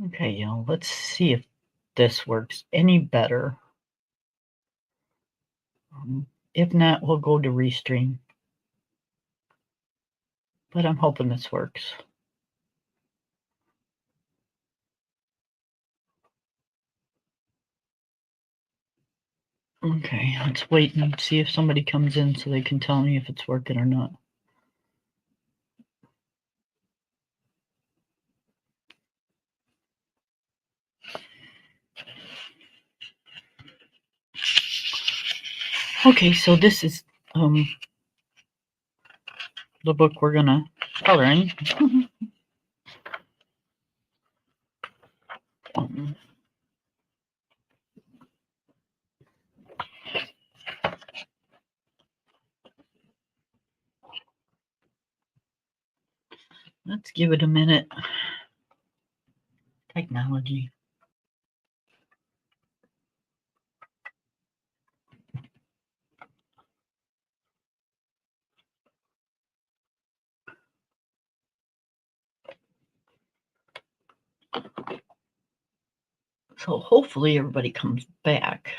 Okay, y'all, let's see if this works any better. If not, we'll go to Restream. But I'm hoping this works. Okay, let's wait and see if somebody comes in so they can tell me if it's working or not. Okay, so this is the book we're gonna color in. Let's give it a minute. Technology. So hopefully everybody comes back.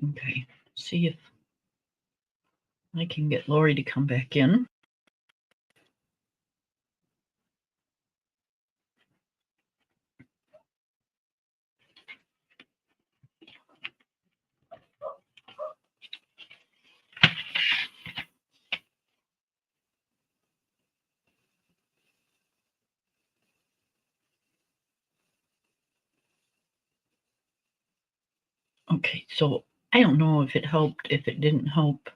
Okay, see if I can get Lori to come back in. Okay, so I don't know if it helped, if it didn't help,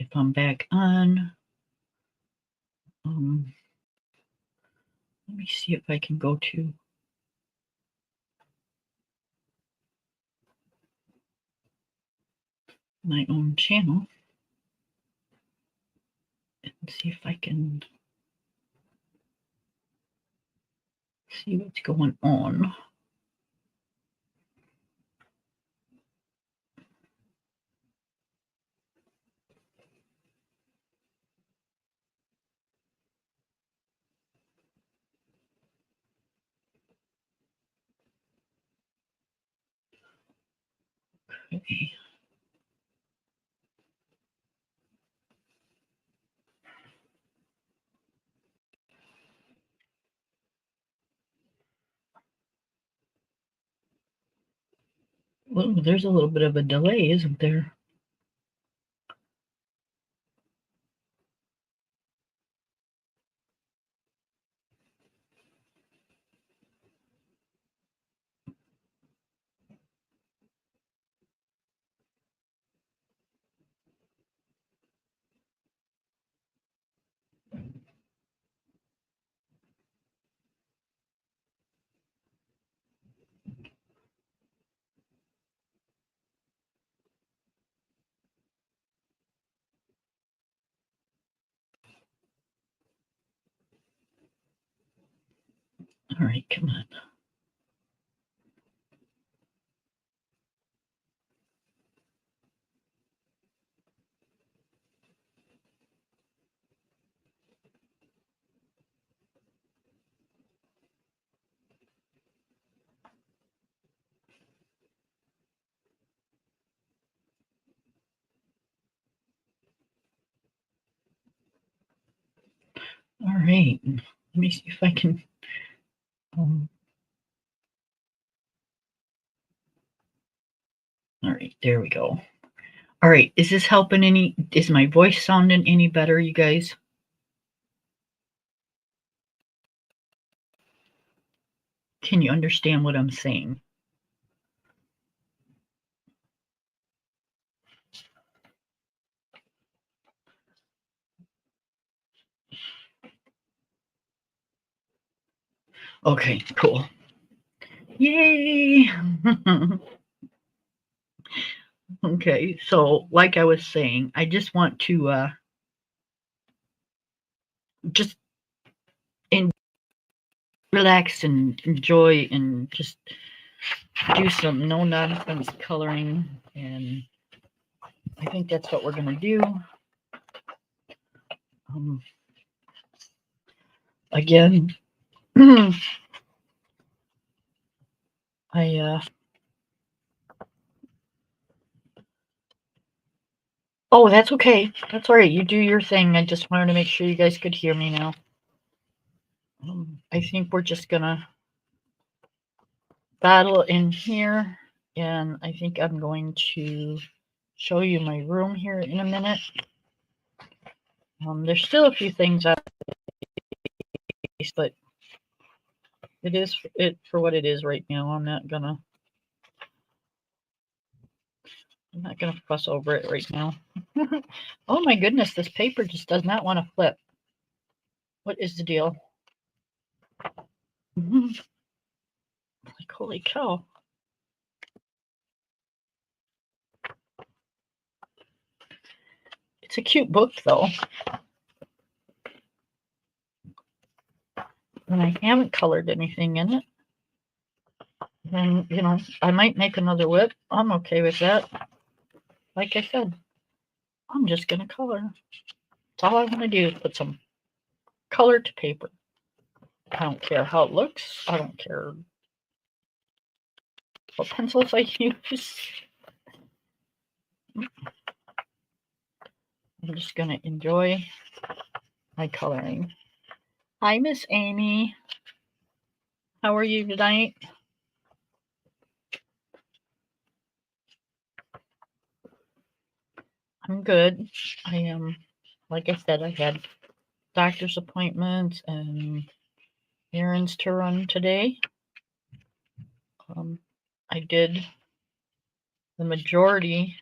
if I'm back on. Let me see if I can go to my own channel and see if I can see what's going on. Okay. Well, there's a little bit of a delay, isn't there? All right, come on. All right, let me see if I can. All right, there we go. All right, is this helping any? Is my voice sounding any better, you guys? Can you understand what I'm saying? Okay, cool. Yay! Okay, so like I was saying, I just want to just relax and enjoy and just do some no nonsense coloring, and I think that's what we're gonna do. Again, I oh, that's okay. That's all right. You do your thing. I just wanted to make sure you guys could hear me now. I think we're just gonna battle in here, and I think I'm going to show you my room here in a minute. There's still a few things out, but it is it for what it is right now. I'm not gonna fuss over it right now. Oh my goodness, this paper just does not want to flip. What is the deal? Like, holy cow. It's a cute book though. And I haven't colored anything in it. Then, you know, I might make another whip. I'm okay with that. Like I said, I'm just going to color. That's all I want to do is put some color to paper. I don't care how it looks. I don't care what pencils I use. I'm just going to enjoy my coloring. Hi, Miss Amy. How are you tonight? I'm good. I am, like I said, I had doctor's appointments and errands to run today. I did the majority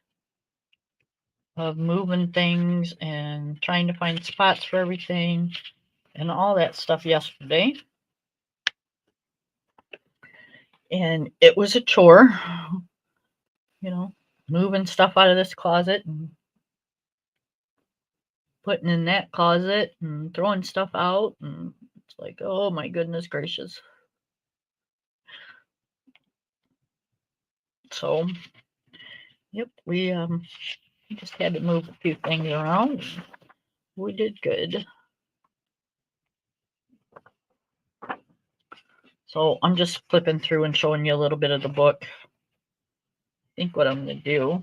of moving things and trying to find spots for everything and all that stuff yesterday. And it was a chore, you know, moving stuff out of this closet and putting in that closet and throwing stuff out. And it's like, oh my goodness gracious. So, yep, we just had to move a few things around. We did good. So I'm just flipping through and showing you a little bit of the book. I think what I'm going to do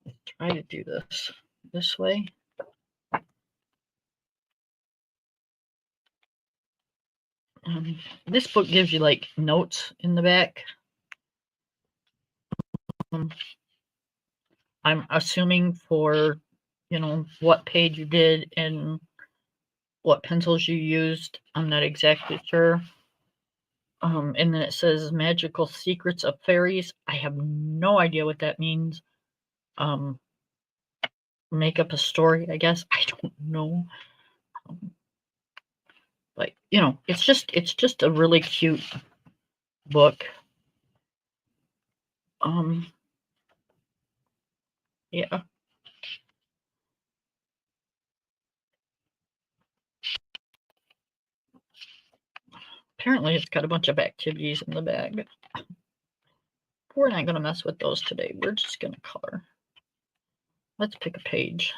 is try to do this way. This book gives you like notes in the back. I'm assuming for, you know, what page you did and what pencils you used. I'm not exactly sure. And then it says Magical Secrets of Fairies. I have no idea what that means. Make up a story, I guess. I don't know. But you know, it's just a really cute book. Yeah. Apparently it's got a bunch of activities in the bag. We're not going to mess with those today. We're just going to color. Let's pick a page.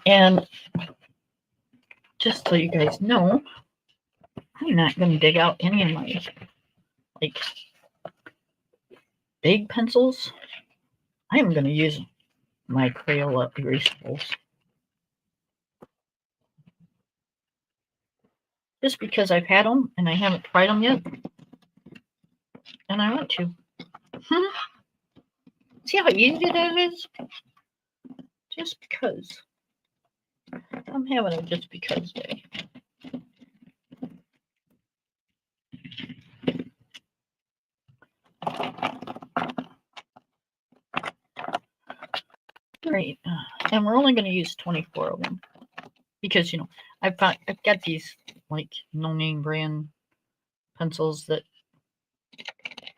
And just so you guys know, I'm not going to dig out any of my like big pencils. I am going to use my Crayola erasables. Just because I've had them and I haven't tried them yet. And I want to. See how easy that is? Just because. I'm having a just because day. Right. And we're only going to use 24 of them. Because, I've got these, like, no-name brand pencils that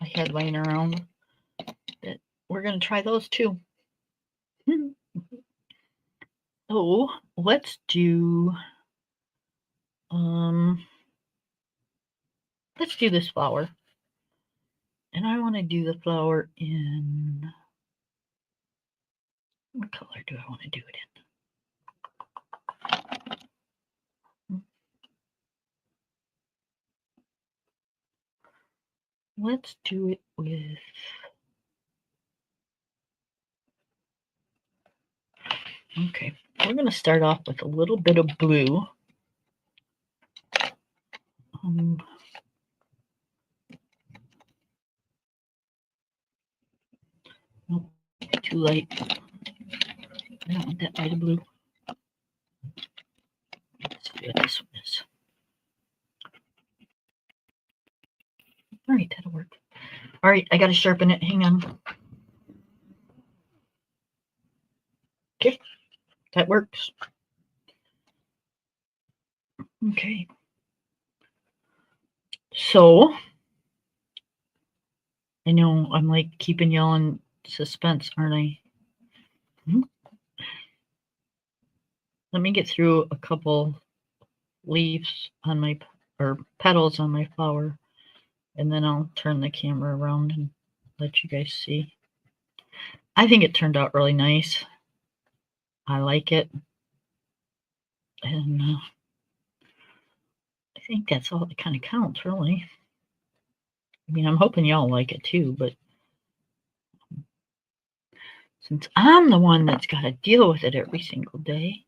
I had laying around. That we're going to try those, too. So, let's do... let's do this flower. And I want to do the flower in... What color do I want to do it in? Let's do it with... Okay, we're going to start off with a little bit of blue. Nope, too light. I don't want that light of blue. Let's see what this one is. All right, that'll work. All right, I got to sharpen it. Hang on. Okay, that works. Okay. So, I know I'm like keeping y'all in suspense, aren't I? Let me get through a couple leaves on my, or petals on my flower, and then I'll turn the camera around and let you guys see. I think it turned out really nice. I like it. And I think that's all that kind of counts, really. I mean, I'm hoping y'all like it too, but since I'm the one that's got to deal with it every single day,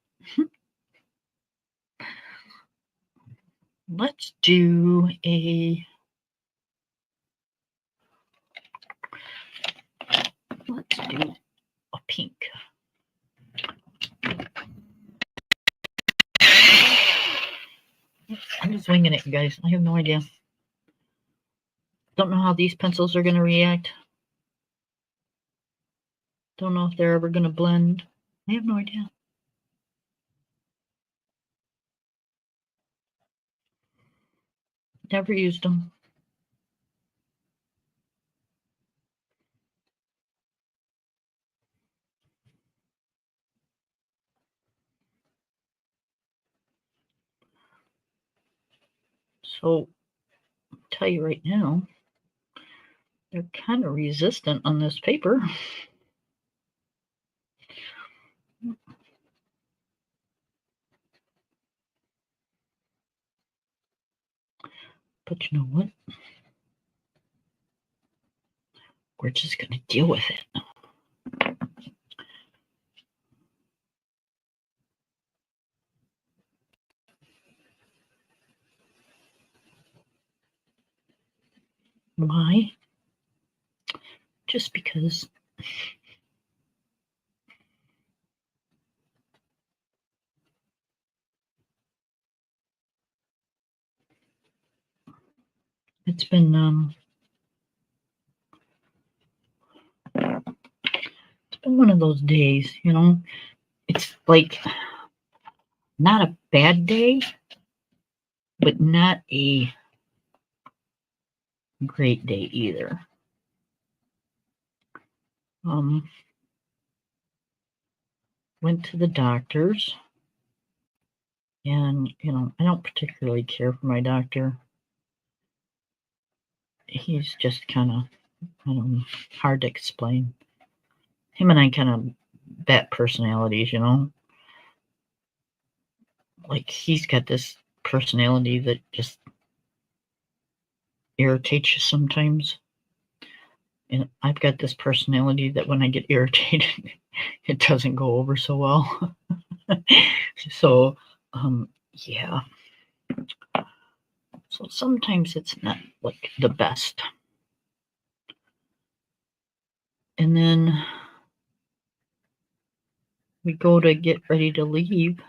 let's do a pink. I'm just winging it, guys. I have no idea. Don't know how these pencils are going to react. Don't know if they're ever going to blend. I have no idea. Never used them. So, I'll tell you right now, they're kind of resistant on this paper. But you know what? We're just going to deal with it. Why? Just because. It's been one of those days, It's like not a bad day, but not a great day either. Went to the doctor's, and I don't particularly care for my doctor. He's just kind of, hard to explain. Him and I kind of bat personalities, Like he's got this personality that just irritates you sometimes. And I've got this personality that when I get irritated, it doesn't go over so well. So, yeah. So sometimes it's not like the best. And then we go to get ready to leave,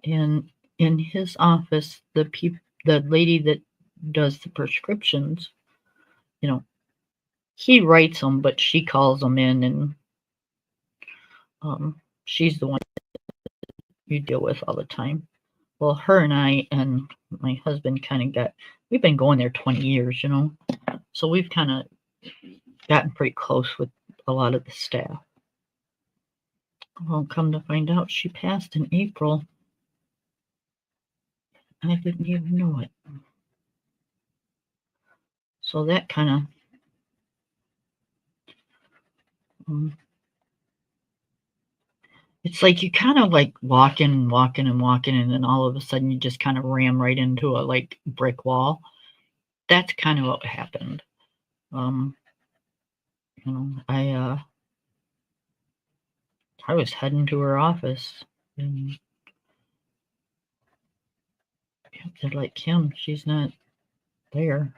and in his office, the lady that does the prescriptions, you know, he writes them, but she calls them in, and she's the one you deal with all the time. Well, her and I and my husband kind of we've been going there 20 years, so we've kind of gotten pretty close with a lot of the staff. Well, come to find out, she passed in April. I didn't even know it. So that kind of, it's like you kind of like walking, and then all of a sudden you just kind of ram right into a like brick wall. That's kind of what happened. I was heading to her office, and they're like, Kim, she's not there.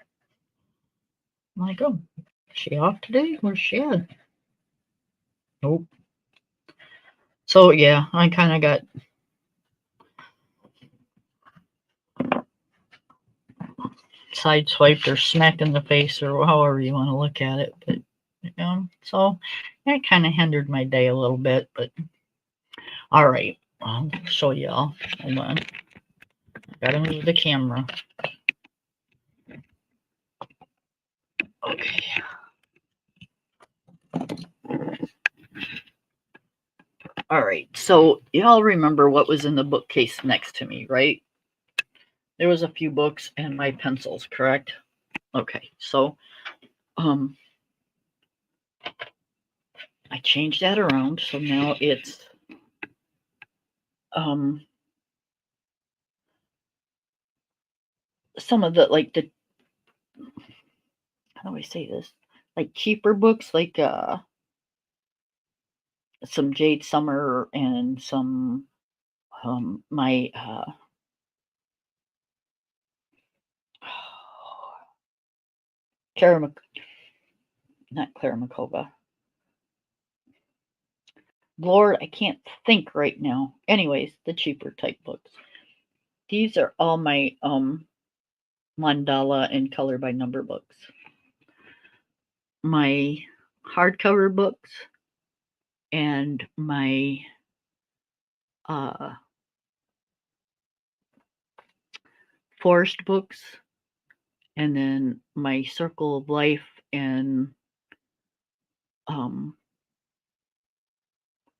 I'm like, oh, is she off today? Where's she at? Nope. So yeah, I kind of got sideswiped or smacked in the face, or however you want to look at it. But so that kind of hindered my day a little bit. But all right, I'll show y'all. Hold on, gotta move the camera. Okay. All right, so y'all remember what was in the bookcase next to me, right? There was a few books and my pencils, correct? Okay, so I changed that around, so now it's some of the how do I say this? Like cheaper books, like some Jade Summer and some my not Clara Makova. Lord, I can't think right now. Anyways, the cheaper type books. These are all my mandala and color by number books. My hardcover books and my forest books, and then my Circle of Life and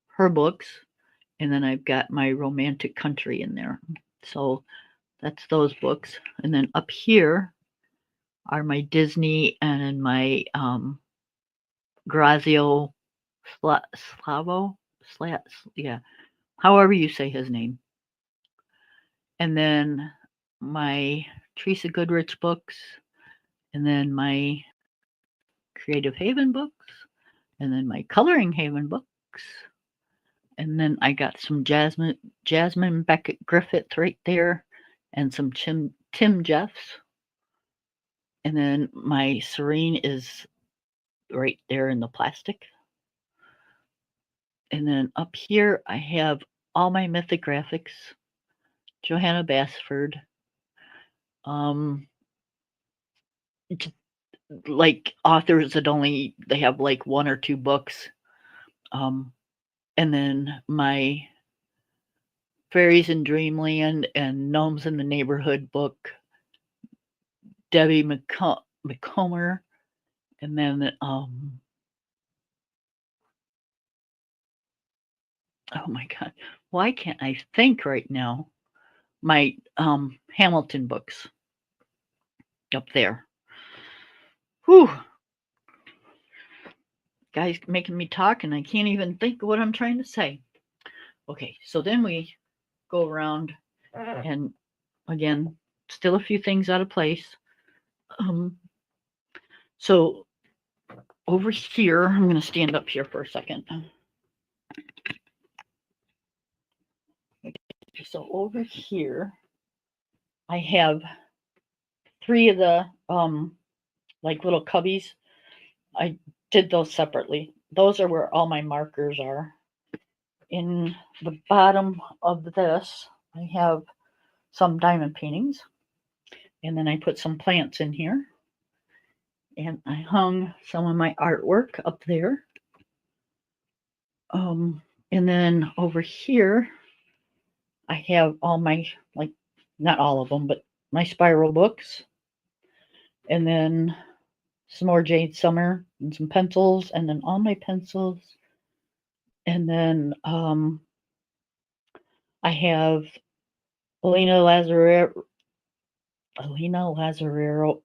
her books, and then I've got my Romantic Country in there. So that's those books. And then up here are my Disney and my Grazio Slavo, yeah, however you say his name. And then my Teresa Goodrich books, and then my Creative Haven books, and then my Coloring Haven books. And then I got some Jasmine Beckett Griffith right there, and some Tim Jeffs. And then my Serene is right there in the plastic. And then up here I have all my mythographics, Johanna Basford, like authors that they have like one or two books, and then my Fairies in Dreamland and Gnomes in the Neighborhood book, Debbie McComber, and then oh my god, why can't I think right now? My Hamilton books up there. Whew. Guys making me talk and I can't even think of what I'm trying to say. Okay, so then we go around and again, still a few things out of place. So over here, I'm going to stand up here for a second. So over here, I have 3 of the like little cubbies. I did those separately. Those are where all my markers are. In the bottom of this, I have some diamond paintings. And then I put some plants in here. And I hung some of my artwork up there. And then over here, I have all my, like, not all of them, but my spiral books. And then some more Jade Summer and some pencils, and then all my pencils. And then I have Alina Lazzarero.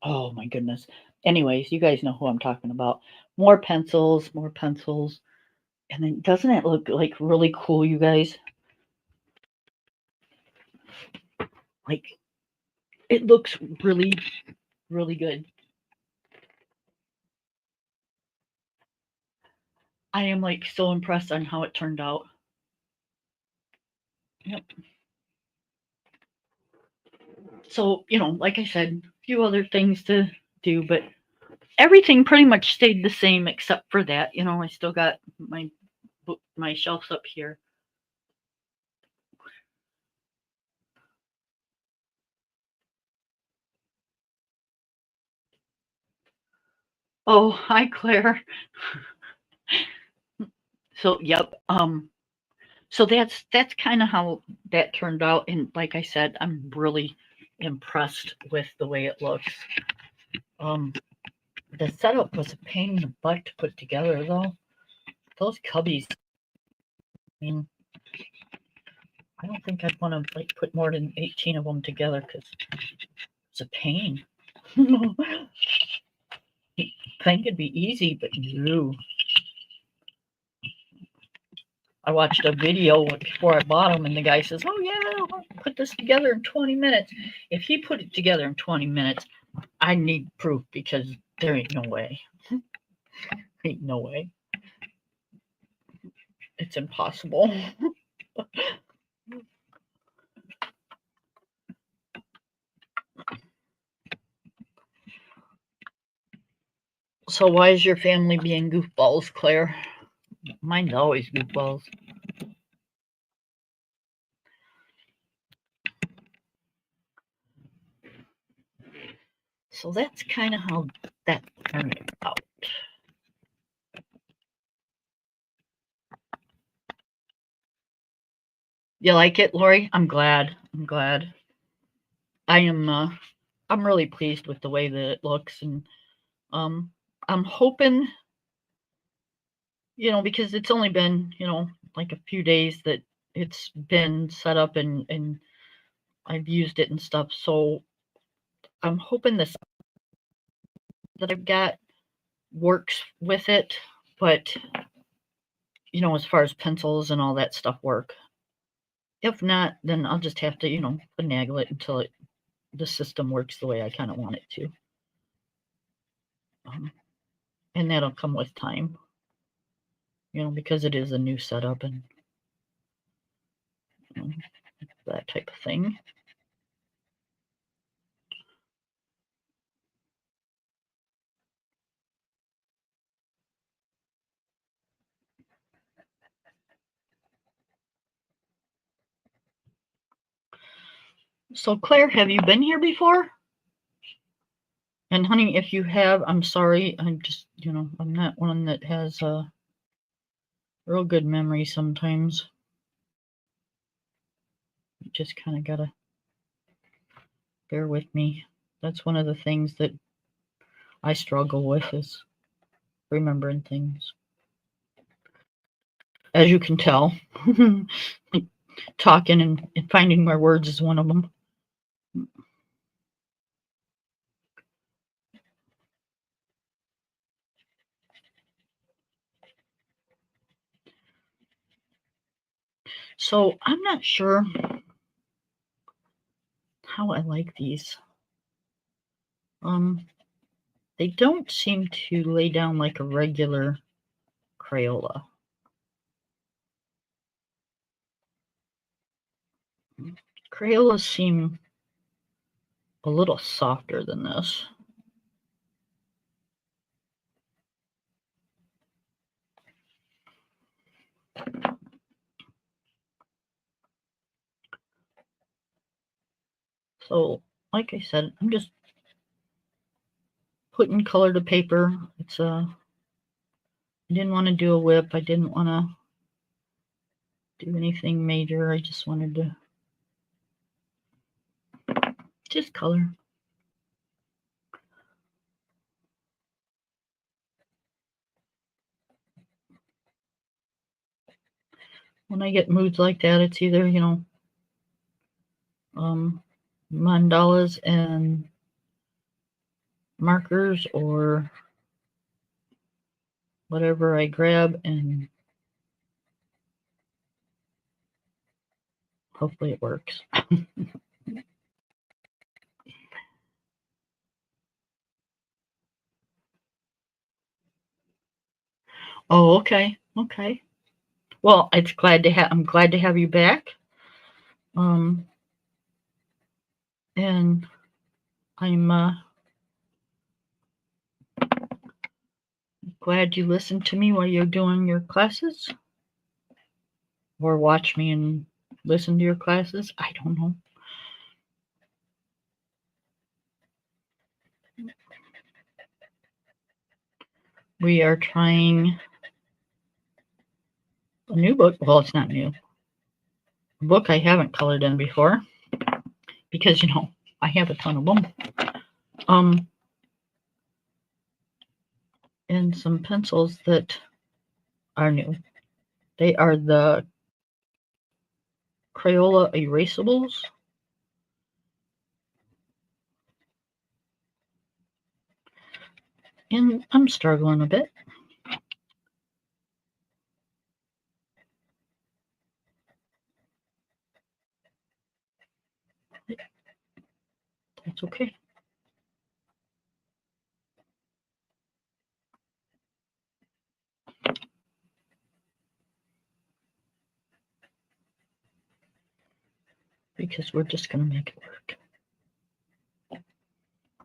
Oh my goodness. Anyways, you guys know who I'm talking about. More pencils. And then doesn't it look like really cool, you guys? Like, it looks really, really good. I am like so impressed on how it turned out. Yep. So, like I said, a few other things to do, but everything pretty much stayed the same except for that. I still got my shelves up here. Oh, hi, Claire. So, yep. So that's kind of how that turned out, and like I said, I'm really impressed with the way it looks. The setup was a pain in the butt to put together, though. Those cubbies. I mean, I don't think I'd want to like put more than 18 of them together because it's a pain. I think it'd be easy, but no. I watched a video before I bought them, and the guy says, "Oh yeah, I'll put this together in 20 minutes." If he put it together in 20 minutes, I need proof because there ain't no way. Ain't no way. It's impossible. So why is your family being goofballs, Claire? Mine's always goofballs. So that's kind of how that turned out. You like it, Lori? I'm glad. I am I'm really pleased with the way that it looks, and I'm hoping, because it's only been, like a few days that it's been set up and I've used it and stuff. So I'm hoping this that I've got works with it, but as far as pencils and all that stuff work. If not, then I'll just have to, finagle it until the system works the way I kind of want it to. And that'll come with time, because it is a new setup and that type of thing. So Claire, have you been here before? And honey, if you have, I'm sorry. I'm just, I'm not one that has a real good memory sometimes. You just kind of gotta bear with me. That's one of the things that I struggle with is remembering things. As you can tell, talking and finding my words is one of them. So I'm not sure how I like these. They don't seem to lay down like a regular Crayola. Crayolas seem a little softer than this. So, like I said, I'm just putting color to paper. It's I didn't want to do a whip. I didn't want to do anything major. I just wanted to just color. When I get moods like that, it's either, mandalas and markers or whatever I grab, and hopefully it works. Oh, okay. Okay. Well, I'm glad to have you back. And I'm glad you listened to me while you're doing your classes, or watch me and listen to your classes. I don't know. We are trying a new book. Well, it's not new. A book I haven't colored in before because, I have a ton of them. And some pencils that are new. They are the Crayola Erasables. And I'm struggling a bit. That's okay. Because we're just going to make it work.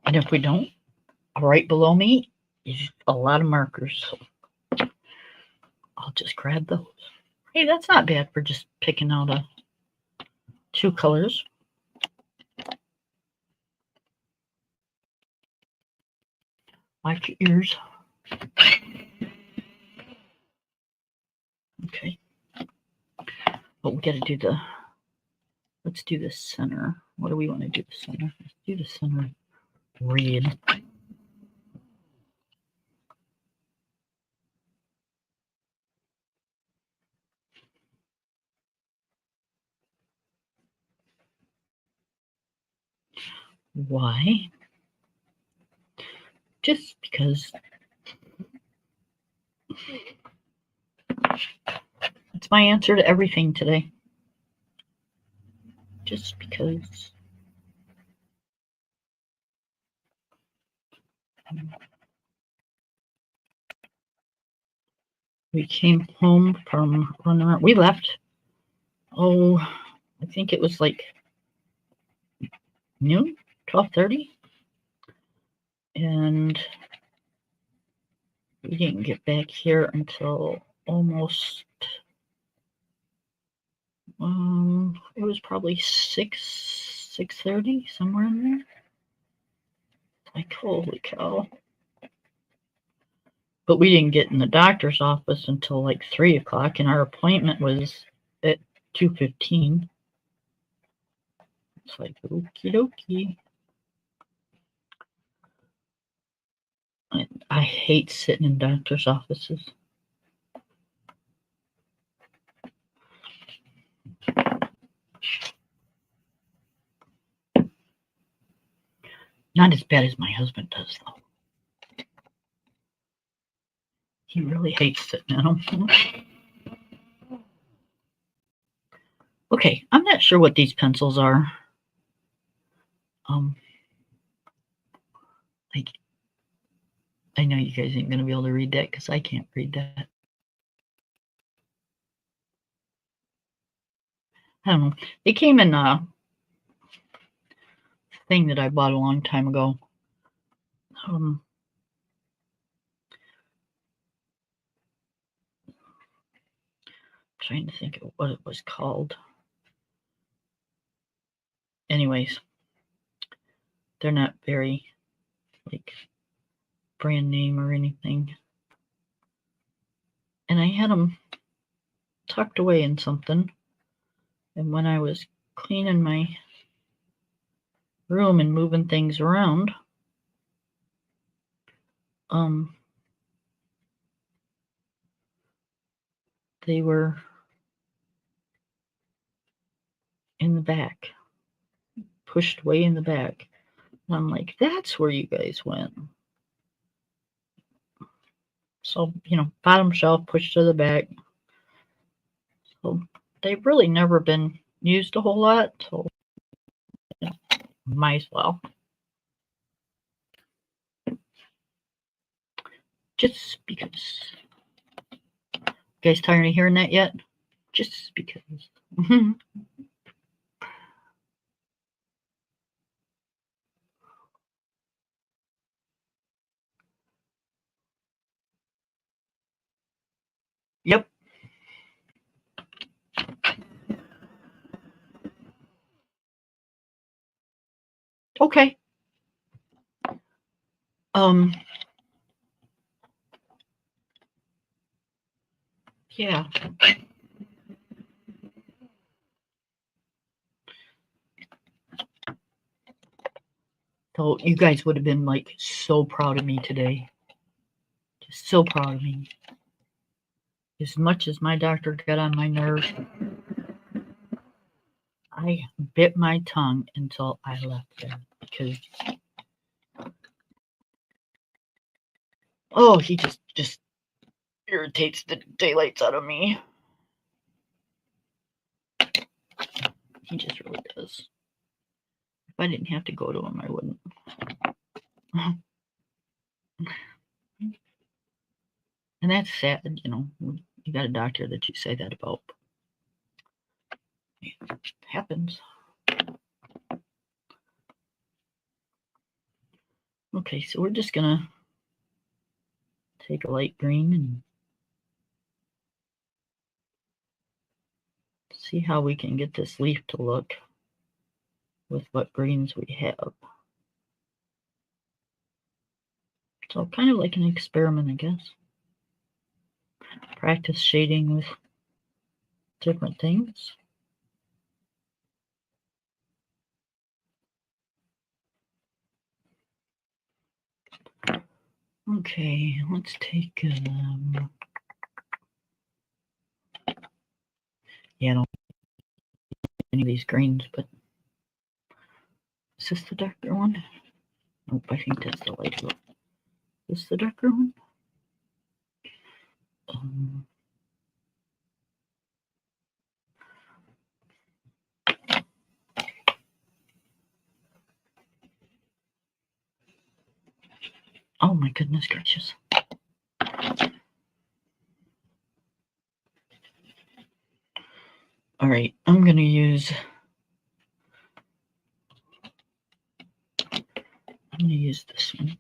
And if we don't, right below me is a lot of markers. So I'll just grab those. Hey, that's not bad for just picking out two colors. Like your ears. Okay. But we got to do let's do the center. What do we want to do the center? Let's do the center red. Why? Just because it's my answer to everything today. Just because. We came home from running around. We left. Oh, I think it was like noon, 12:30, and we didn't get back here until almost. It was probably 6:30, somewhere in there. Like, holy cow. But we didn't get in the doctor's office until like 3 o'clock, and our appointment was at 2:15. It's like, okie dokie. I hate sitting in doctor's offices. Not as bad as my husband does, though. He really hates sitting in them. Okay, I'm not sure what these pencils are. Like I know you guys ain't going to be able to read that because I can't read that. I don't know. It came in a thing that I bought a long time ago. Trying to think of what it was called. Anyways, they're not very like brand name or anything. And I had them tucked away in something. And when I was cleaning my room and moving things around, they were in the back, pushed way in the back. And I'm like, that's where you guys went. So, bottom shelf pushed to the back. So they've really never been used a whole lot. So might as well. Just because. You guys tired of hearing that yet? Just because. Yep. Okay. Yeah. So you guys would have been like so proud of me today. Just so proud of me. As much as my doctor got on my nerves, I bit my tongue until I left there because he just irritates the daylights out of me. He just really does. If I didn't have to go to him, I wouldn't. And that's sad, you got a doctor that you say that about. It happens. Okay, so we're just gonna take a light green and see how we can get this leaf to look with what greens we have. So kind of like an experiment, I guess. Practice shading with different things. Okay, let's take I don't any of these greens, but is this the darker one? Nope, I think that's the lighter one. Is this the darker one? Oh my goodness gracious. All right, I'm going to use this one,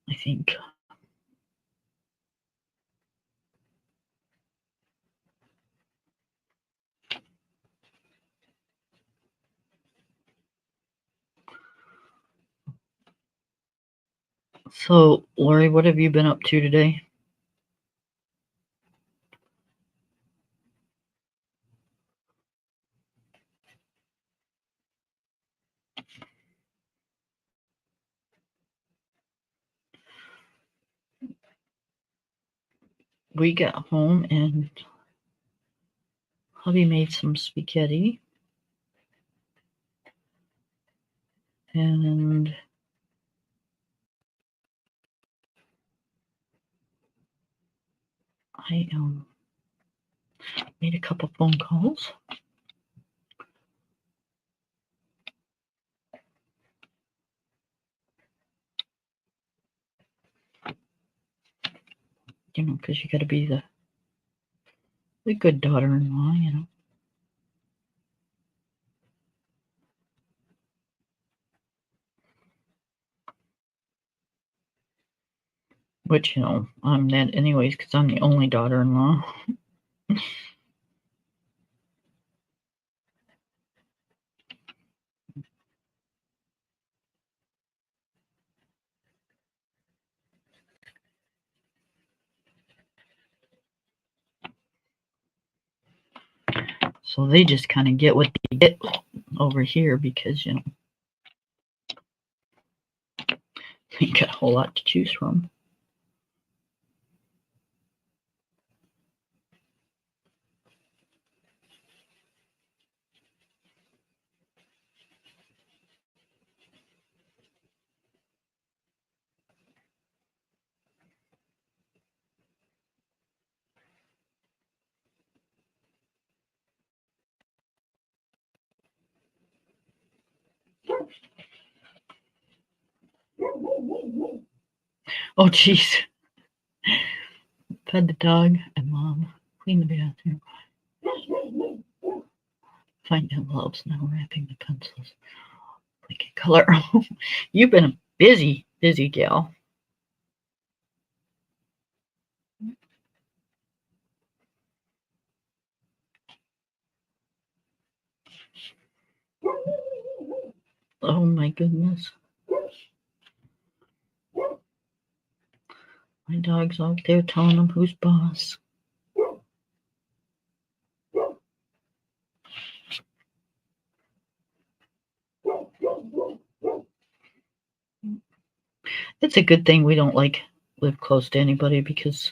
I think. So, Lori, what have you been up to today? We got home and hubby made some spaghetti. And I made a couple phone calls. because you got to be the good daughter-in-law. Which, I'm that anyways because I'm the only daughter-in-law. So they just kind of get what they get over here because, they got a whole lot to choose from. Oh, jeez. Fed the dog and mom. Clean the bathroom. Find envelopes now, wrapping the pencils. Like a color. You've been a busy, busy gal. Oh my goodness. My dog's out there telling them who's boss. It's a good thing we don't live close to anybody because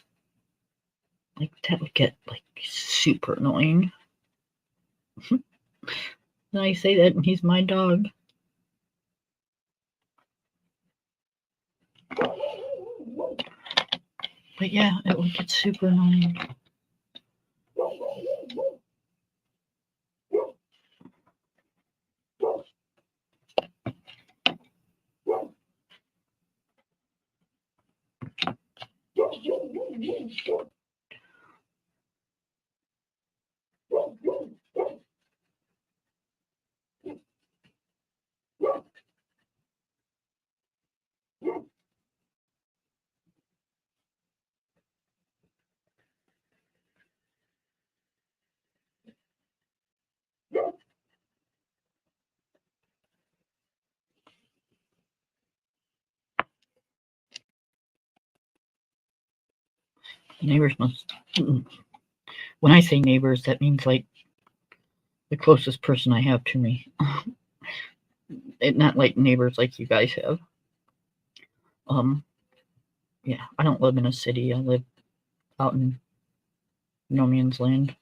that would get super annoying. And I say that and he's my dog. But yeah, it would get super annoying. Neighbors must. When I say neighbors, that means the closest person I have to me. Not like neighbors like you guys have. Yeah, I don't live in a city. I live out in no man's land.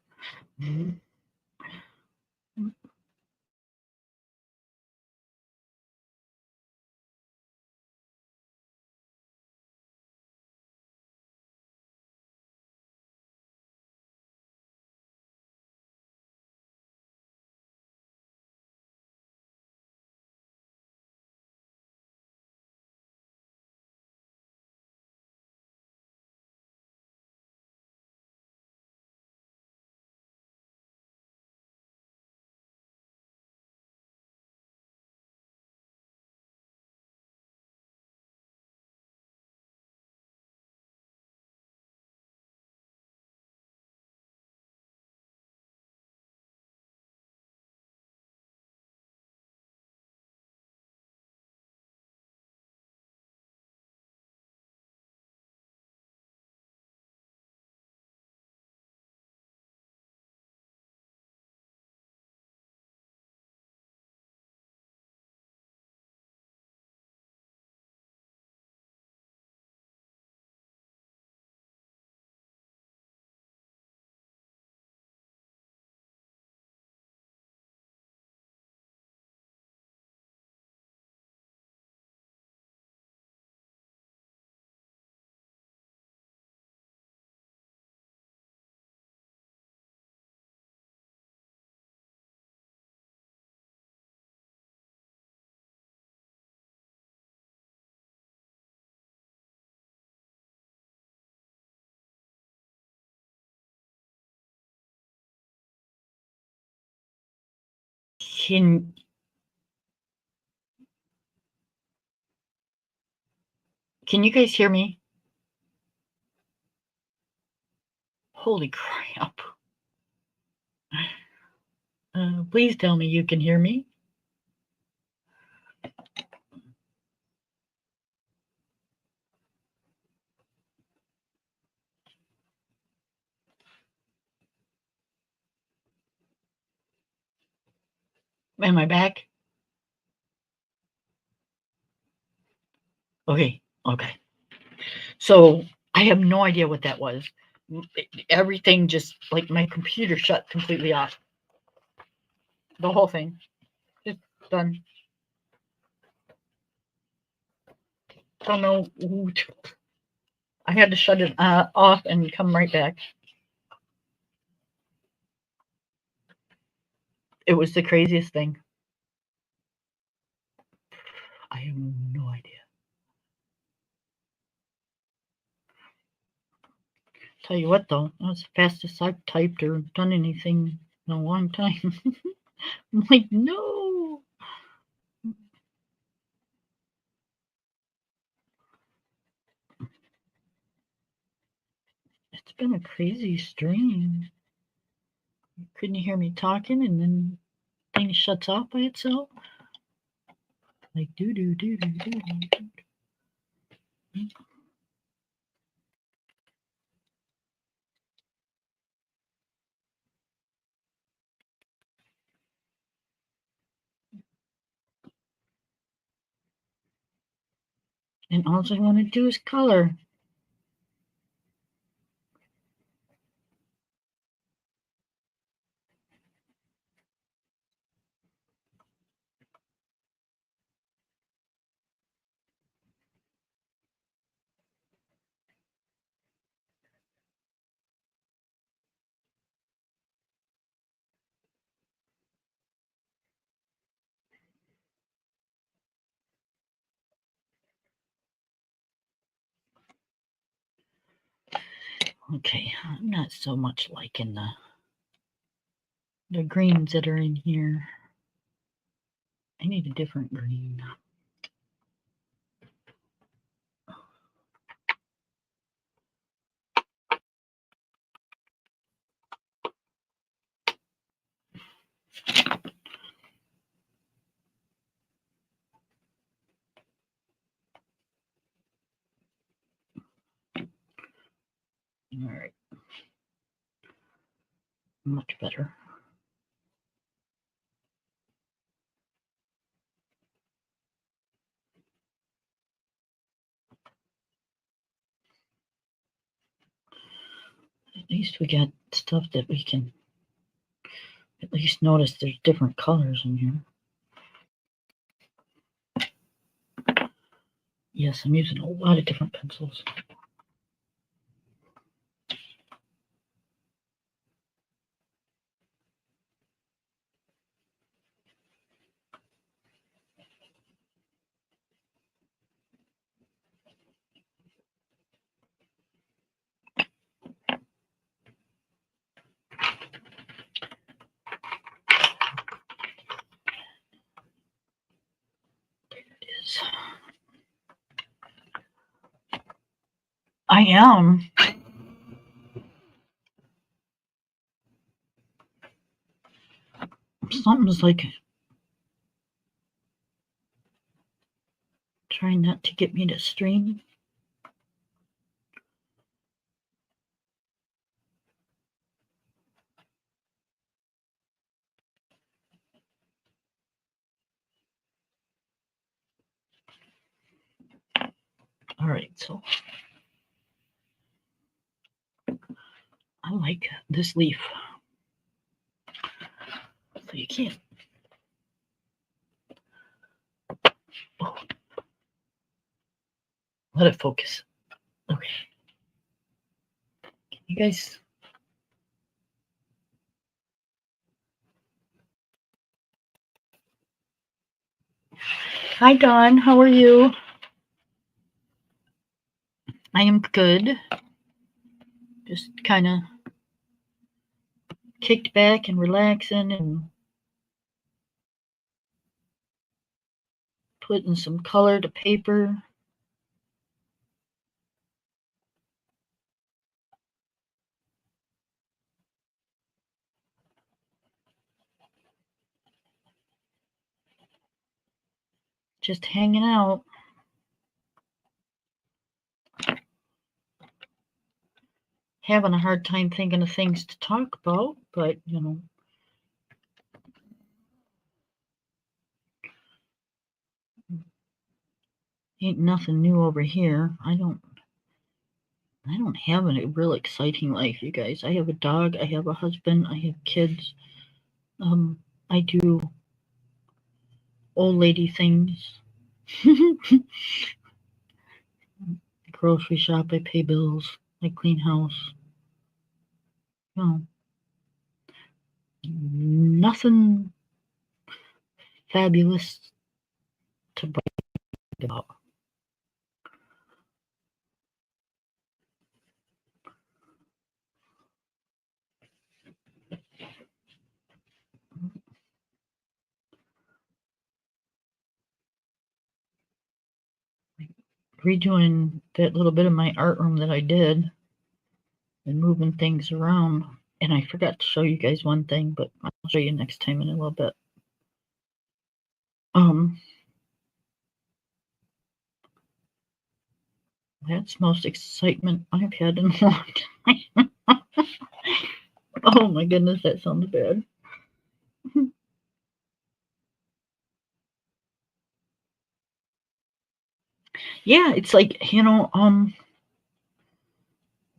Can you guys hear me? Holy crap. Please tell me you can hear me. Am I back? Okay. So I have no idea what that was. Everything just like my computer shut completely off. The whole thing. Just done. Don't know. I had to shut it off and come right back. It was the craziest thing. I have no idea. Tell you what, though, that was the fastest I've typed or done anything in a long time. I'm like, no. It's been a crazy stream. Couldn't you hear me talking and then thing shuts off by itself? Like do. And all I want to do is color. Okay, I'm not so much liking the greens that are in here. I need a different green. All right. Much better. At least we got stuff that we can at least notice there's different colors in here. Yes, I'm using a lot of different pencils. I am. Something's like trying not to get me to stream. All right, so I like this leaf. So you can't. Oh. Let it focus. Okay. You guys. Hi, Dawn. How are you? I am good. Just kind of kicked back and relaxing and putting some color to paper. Just hanging out. Having a hard time thinking of things to talk about, but you know. Ain't nothing new over here. I don't have a real exciting life, you guys. I have a dog, I have a husband, I have kids. I do old lady things. Grocery shop, I pay bills, I clean house. No. Nothing fabulous to brag about. Redoing that little bit of my art room that I did and moving things around. And I forgot to show you guys one thing, but I'll show you next time in a little bit. That's the most excitement I've had in a long time. Oh my goodness, that sounds bad. Yeah, it's like, you know,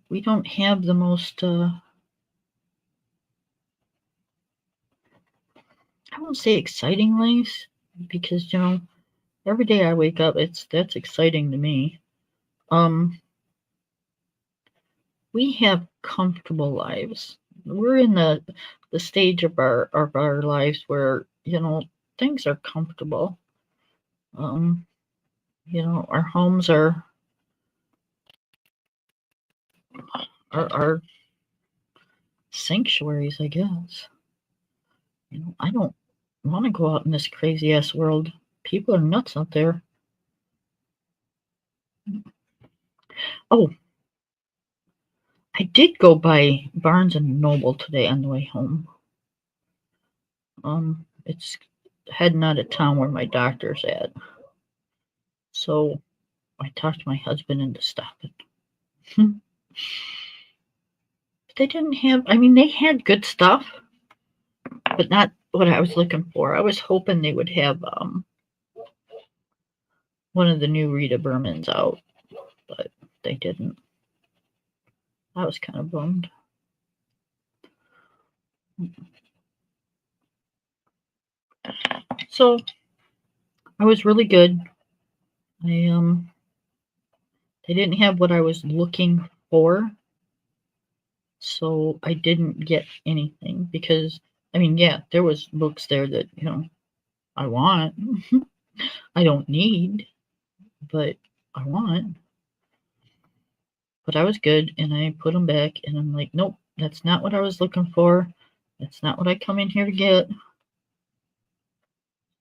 we don't have the most I won't say exciting lives because, you know, every day I wake up, that's exciting to me. We have comfortable lives. We're in the stage of our lives where, you know, things are comfortable. You know, our homes are sanctuaries, I guess. You know, I don't want to go out in this crazy ass world. People are nuts out there. Oh, I did go by Barnes and Noble today on the way home. It's heading out of town where my doctor's at. So I talked my husband into stopping. They didn't have, I mean, they had good stuff, but not what I was looking for. I was hoping they would have one of the new Rita Bermans out, but they didn't. I was kind of bummed. So I was really good. They didn't have what I was looking for, so I didn't get anything because I mean, yeah, there was books there that, you know, I want. I don't need, but I want. But I was good and I put them back and I'm like, nope, that's not what I was looking for. That's not what I come in here to get.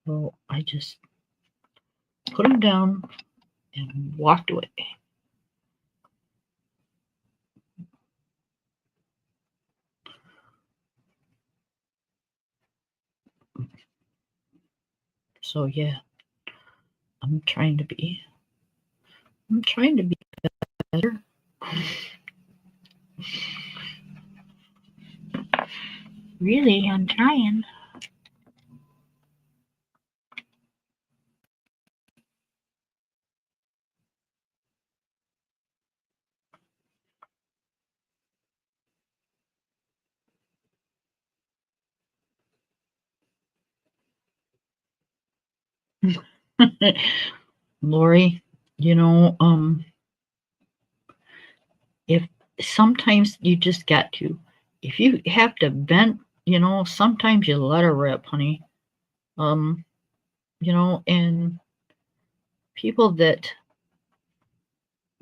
So I just put them down and walked away. So yeah, I'm trying to be better. Really, I'm trying. Lori, you know, if sometimes you just got to, if you have to vent, you know, sometimes you let her rip, honey. You know, and people that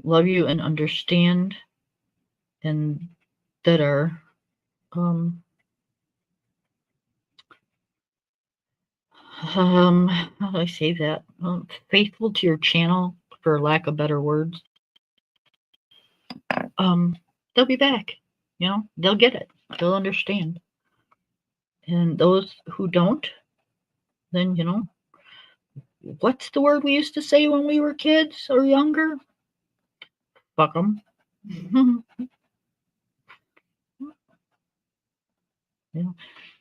love you and understand and that are um How do I say that? Faithful to your channel, for lack of better words. They'll be back. You know, they'll get it. They'll understand. And those who don't, then, you know, what's the word we used to say when we were kids or younger? Fuck them. You know,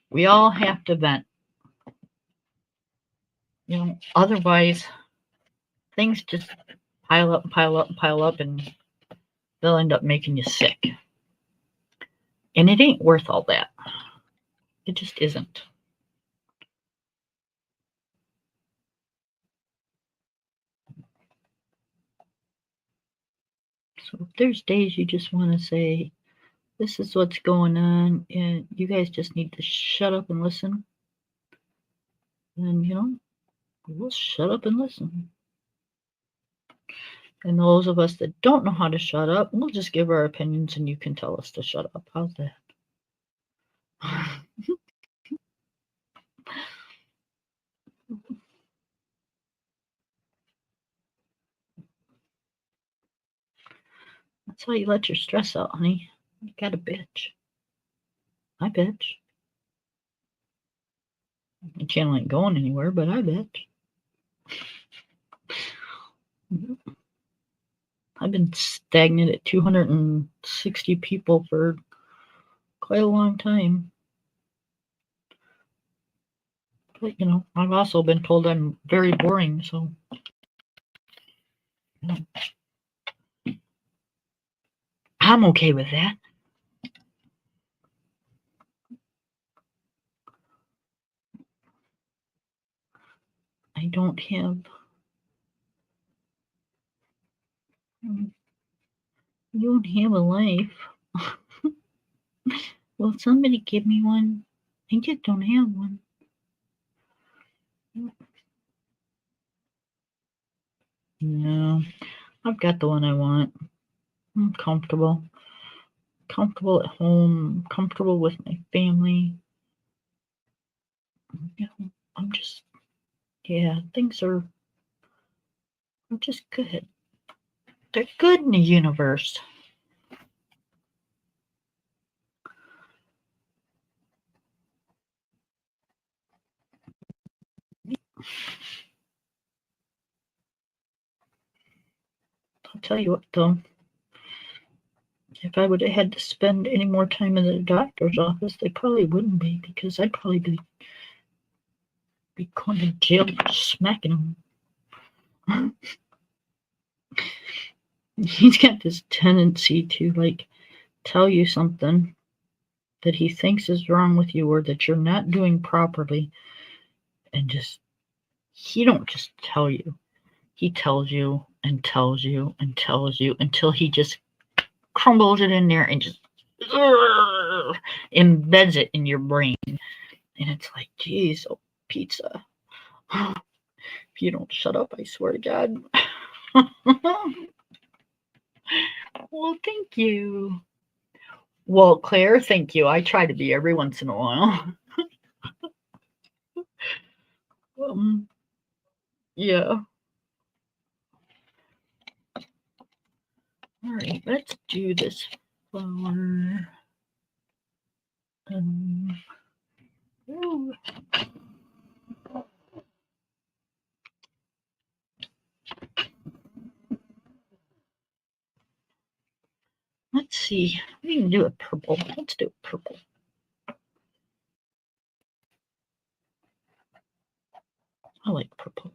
we all have to vent. You know, otherwise things just pile up and pile up and pile up, and they'll end up making you sick. And it ain't worth all that. It just isn't. So if there's days you just want to say, this is what's going on, and you guys just need to shut up and listen, then, you know, we'll shut up and listen. And those of us that don't know how to shut up, we'll just give our opinions and you can tell us to shut up. How's that? That's how you let your stress out, honey. You gotta bitch. I bitch. My channel ain't going anywhere, but I bitch. I've been stagnant at 260 people for quite a long time. But, you know, I've also been told I'm very boring, so. You know, I'm okay with that. I don't have. You don't have a life. Will somebody give me one? I just don't have one. No, I've got the one I want. I'm comfortable. Comfortable at home. Comfortable with my family. You know, I'm just, yeah, things are just good. They're good in the universe. I'll tell you what, though. If I would have had to spend any more time in the doctor's office, they probably wouldn't be, because I'd probably be going to jail for smacking him. He's got this tendency to, like, tell you something that he thinks is wrong with you or that you're not doing properly, and just, he don't just tell you. He tells you and tells you and tells you until he just crumbles it in there and just embeds it in your brain. And it's like, geez, oh, pizza. If you don't shut up, I swear to God. Well, thank you. Well, Claire, thank you. I try to be every once in a while. Yeah. All right, let's do this flower. Ooh. Let's see. We can do a purple. Let's do a purple. I like purple.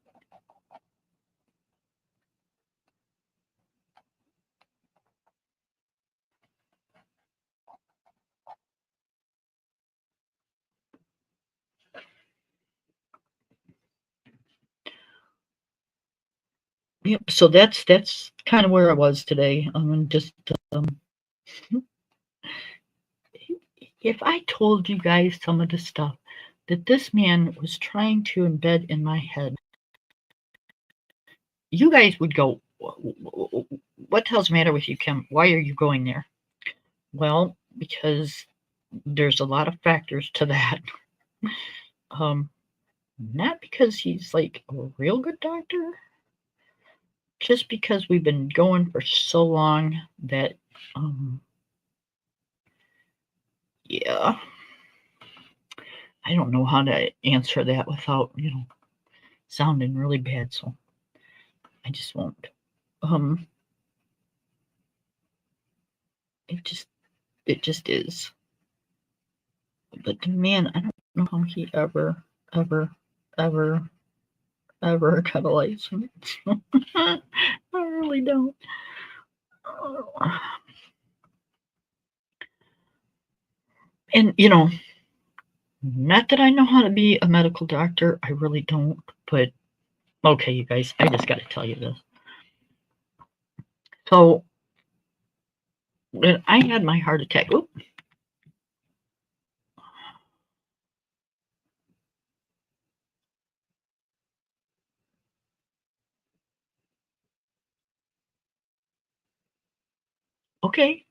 Yep. So that's kind of where I was today. Just if I told you guys some of the stuff that this man was trying to embed in my head, you guys would go, what the hell's the matter with you, Kim? Why are you going there? Well, because there's a lot of factors to that. Not because he's like a real good doctor, just because we've been going for so long that, yeah, I don't know how to answer that without, sounding really bad, so I just won't. It just is. But the man, I don't know how he ever got a license. I really don't. And not that I know how to be a medical doctor, I really don't, but okay, you guys, I just got to tell you this. So, when I had my heart attack, okay.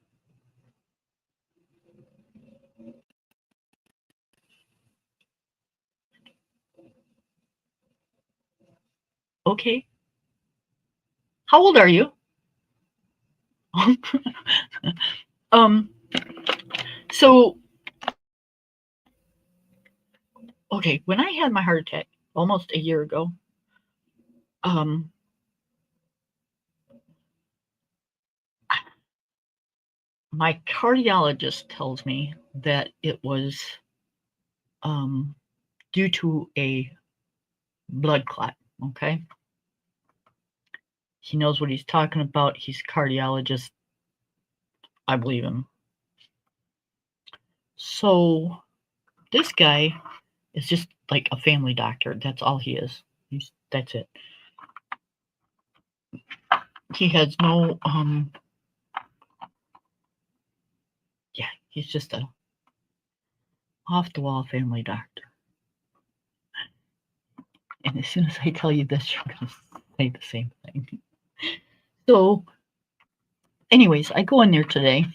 Okay. How old are you? So, okay, when I had my heart attack almost a year ago, my cardiologist tells me that it was due to a blood clot. Okay. He knows what he's talking about. He's a cardiologist. I believe him. So this guy is just like a family doctor. That's all he is. That's it. He has no yeah, he's just a off the wall family doctor. And as soon as I tell you this, you're gonna say the same thing. So anyways, I go in there today,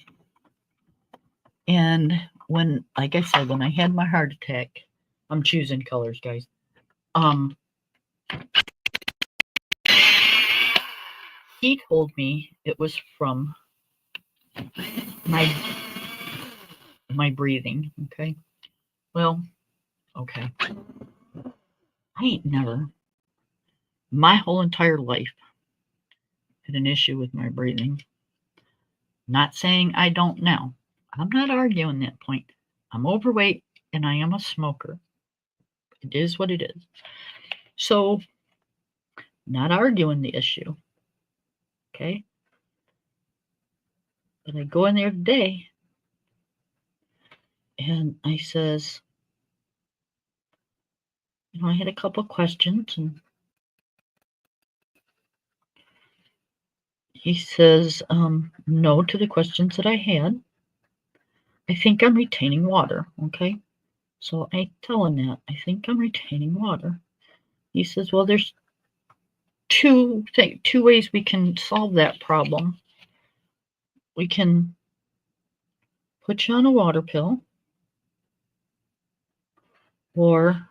and when, like I said, when I had my heart attack, I'm choosing colors, guys. He told me it was from my breathing. Okay. Well, okay. I ain't never, my whole entire life, had an issue with my breathing. Not saying I don't now. I'm not arguing that point. I'm overweight and I am a smoker. It is what it is. So, not arguing the issue. Okay. But I go in there today and I says, I had a couple questions, and he says no to the questions that I had. I think I'm retaining water. Okay. So I tell him that. I think I'm retaining water. He says, well, there's two ways we can solve that problem. We can put you on a water pill, or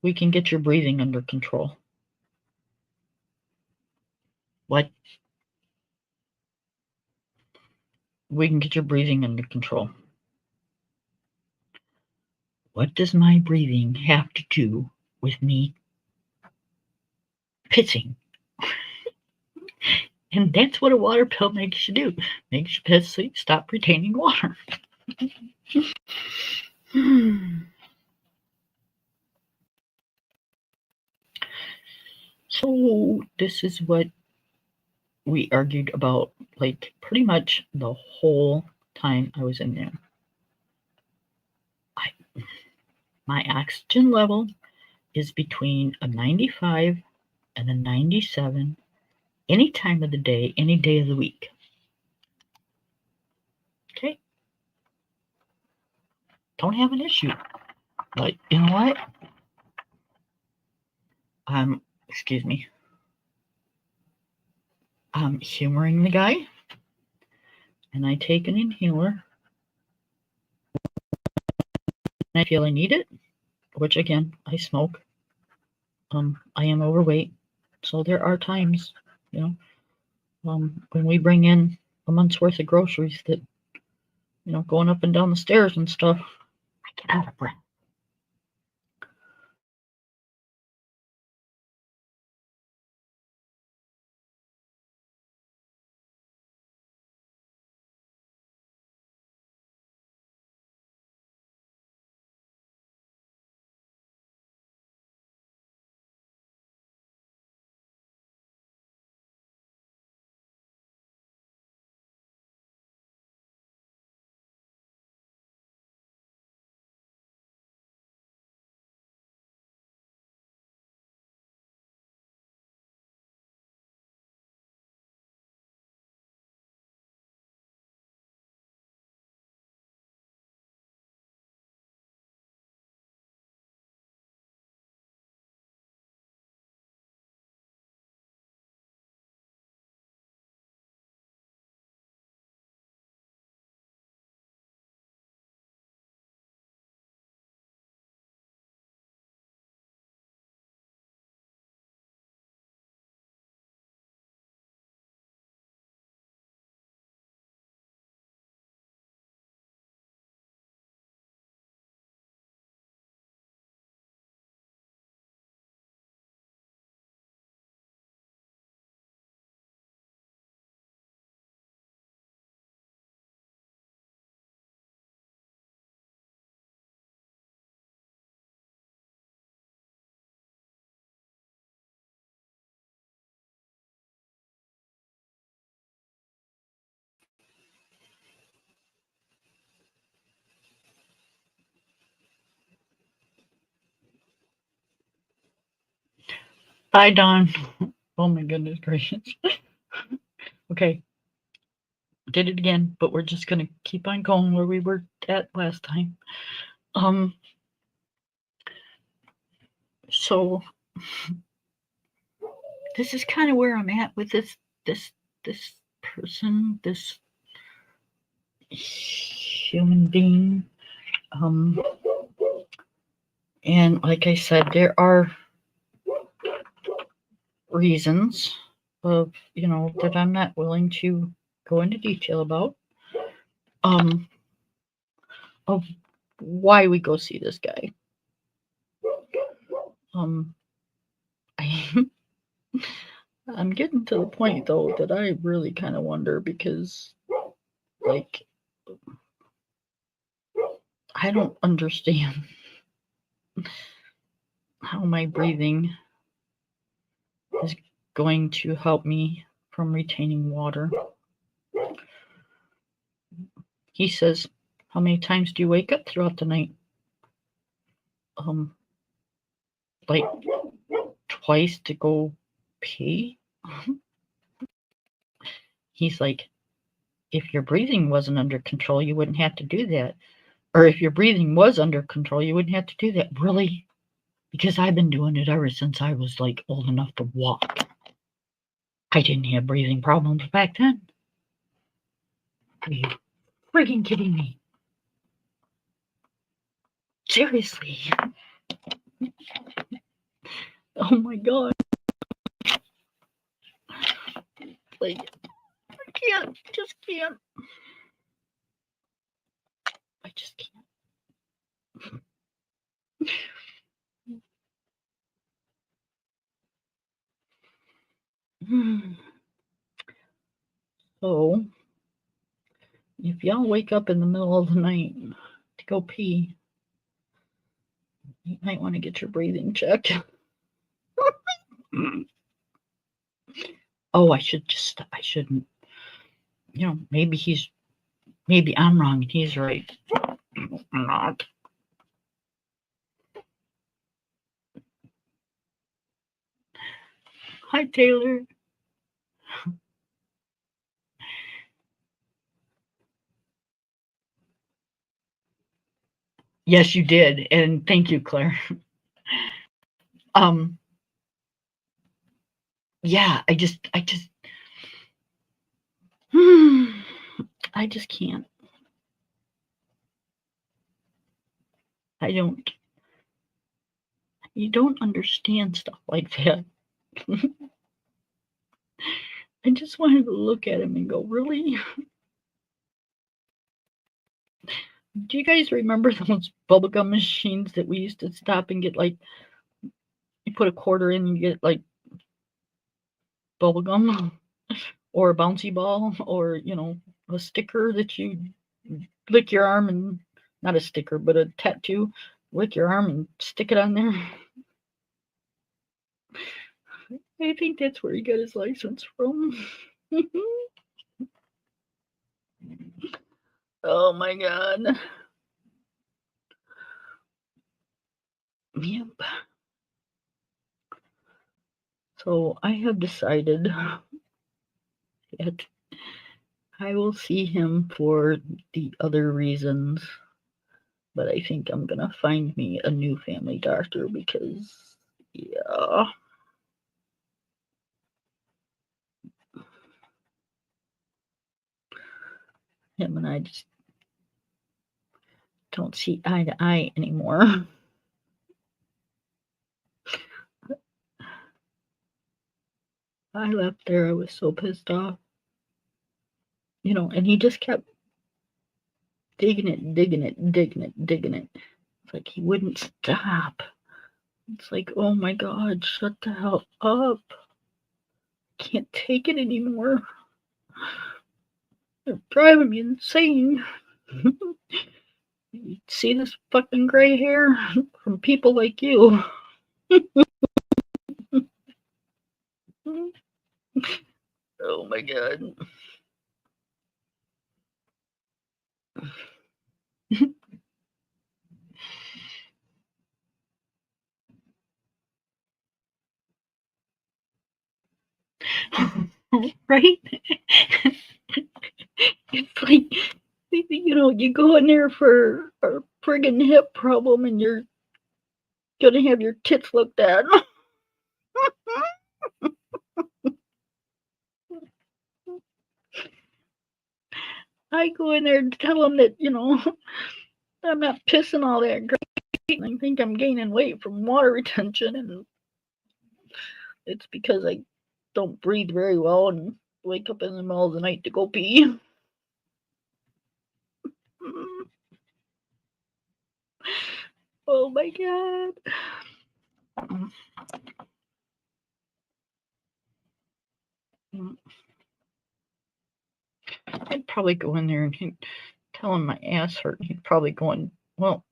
we can get your breathing under control. What? We can get your breathing under control. What does my breathing have to do with me pissing? And that's what a water pill makes you do. Makes you piss so you stop retaining water. So this is what we argued about, like, pretty much the whole time I was in there. My oxygen level is between a 95 and a 97 any time of the day, any day of the week. Okay? Don't have an issue. But you know what? Excuse me. I'm humoring the guy, and I take an inhaler. And I feel I need it. which again, I smoke. I am overweight, so there are times, when we bring in a month's worth of groceries that, going up and down the stairs and stuff, I get out of breath. Bye, Dawn. Oh my goodness gracious. Okay, did it again, but we're just gonna keep on going where we were at last time. So this is kind of where I'm at with this person, this human being. And like I said, there are reasons of, that I'm not willing to go into detail about, of why we go see this guy. I'm getting to the point though that I really kind of wonder, because like I don't understand how my breathing is going to help me from retaining water. He says, how many times do you wake up throughout the night? Like twice to go pee. He's like, if your breathing wasn't under control, you wouldn't have to do that. Or if your breathing was under control, you wouldn't have to do that. Really? Because I've been doing it ever since I was like old enough to walk. I didn't have breathing problems back then. Are you freaking kidding me? Seriously. Oh my god. Like, I can't. Just can't. I just can't. So, if y'all wake up in the middle of the night to go pee, you might want to get your breathing checked. Oh, I shouldn't. Maybe I'm wrong and he's right. I'm not. Hi, Taylor. Yes, you did. And thank you, Claire. Yeah, I just I just can't. I don't. You don't understand stuff like that. I just wanted to look at him and go, really? Do you guys remember those bubblegum machines that we used to stop and get, like, you put a quarter in and you get, like, bubblegum or a bouncy ball or, a sticker that you lick your arm and, not a sticker, but a tattoo, lick your arm and stick it on there? I think that's where he got his license from. Oh my God. Yep. So I have decided that I will see him for the other reasons, but I think I'm gonna find me a new family doctor because, yeah. Him and I just don't see eye to eye anymore. I left there, I was so pissed off. And he just kept digging it, digging it, digging it, digging it. It's like he wouldn't stop. It's like, oh my God, shut the hell up. Can't take it anymore. They're driving me insane. You see this fucking gray hair from people like you. Oh my God. Right? It's like, you go in there for a friggin' hip problem and you're gonna have your tits looked at. I go in there and tell them that, I'm not pissing all that great. I think I'm gaining weight from water retention, and it's because I don't breathe very well and wake up in the middle of the night to go pee. Oh my God. I'd probably go in there and he'd tell him my ass hurt. He'd probably go in, well,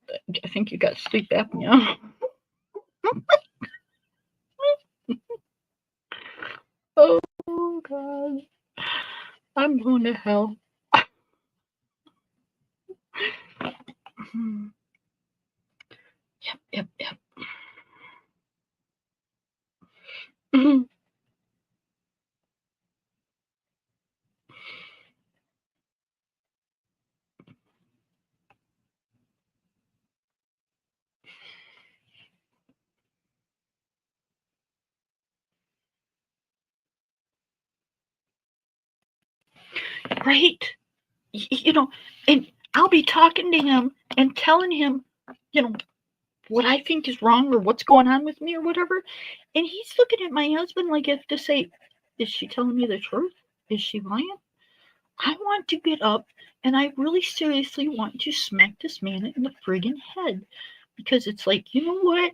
I think you got sleep apnea. Oh God. I'm going to hell. Yep. Right? And I'll be talking to him and telling him, what I think is wrong or what's going on with me or whatever. And he's looking at my husband like if to say, is she telling me the truth? Is she lying? I want to get up and I really seriously want to smack this man in the friggin' head. Because it's like, you know what?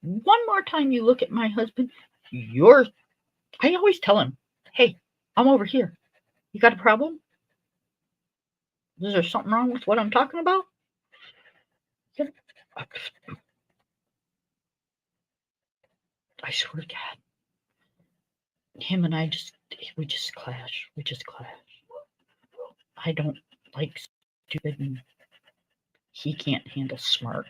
One more time you look at my husband, I always tell him, hey, I'm over here. You got a problem? Is there something wrong with what I'm talking about? I swear to God. Him and I we just clash. We just clash. I don't like stupid and he can't handle smart.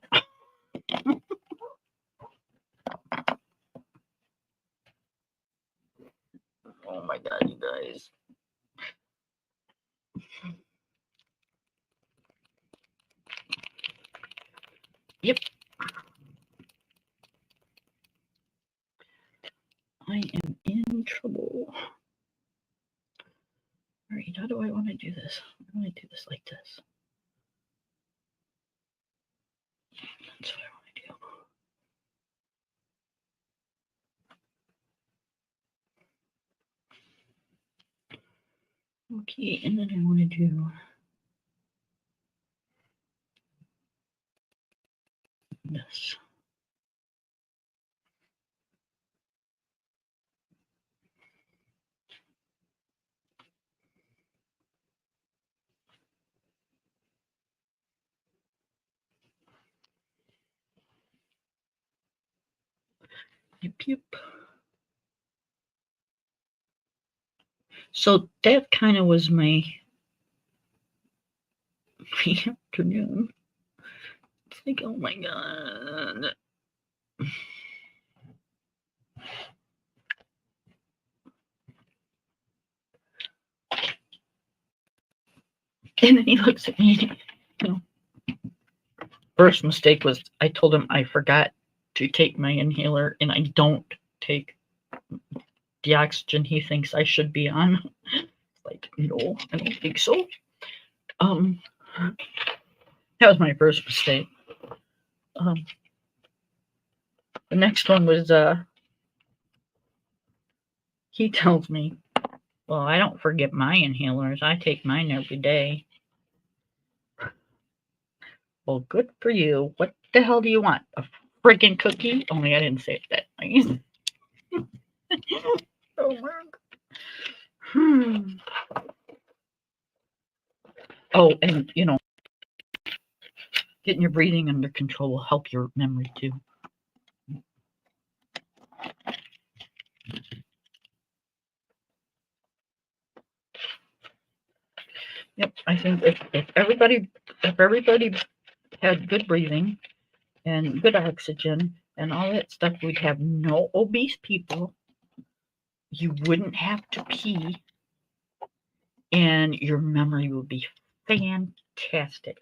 Oh my God, you guys. Yep. I am in trouble. Alright, how do I want to do this? I want to do this like this. That's what I want to do. Okay, and then I want to do this. Yep, yep. So that kind of was my afternoon. It's like, oh my god. And then he looks at me. You know, first mistake was I told him I forgot to take my inhaler, and I don't take the oxygen he thinks I should be on. Like, no, I don't think so. That was my first mistake. The next one was he tells me, well, I don't forget my inhalers. I take mine every day. Well, good for you. What the hell do you want? A freaking cookie? Only I didn't say it that nice. Oh my god. Oh, and you know, getting your breathing under control will help your memory too. Yep, I think if everybody had good breathing and good oxygen and all that stuff, we'd have no obese people. You wouldn't have to pee, and your memory would be fantastic.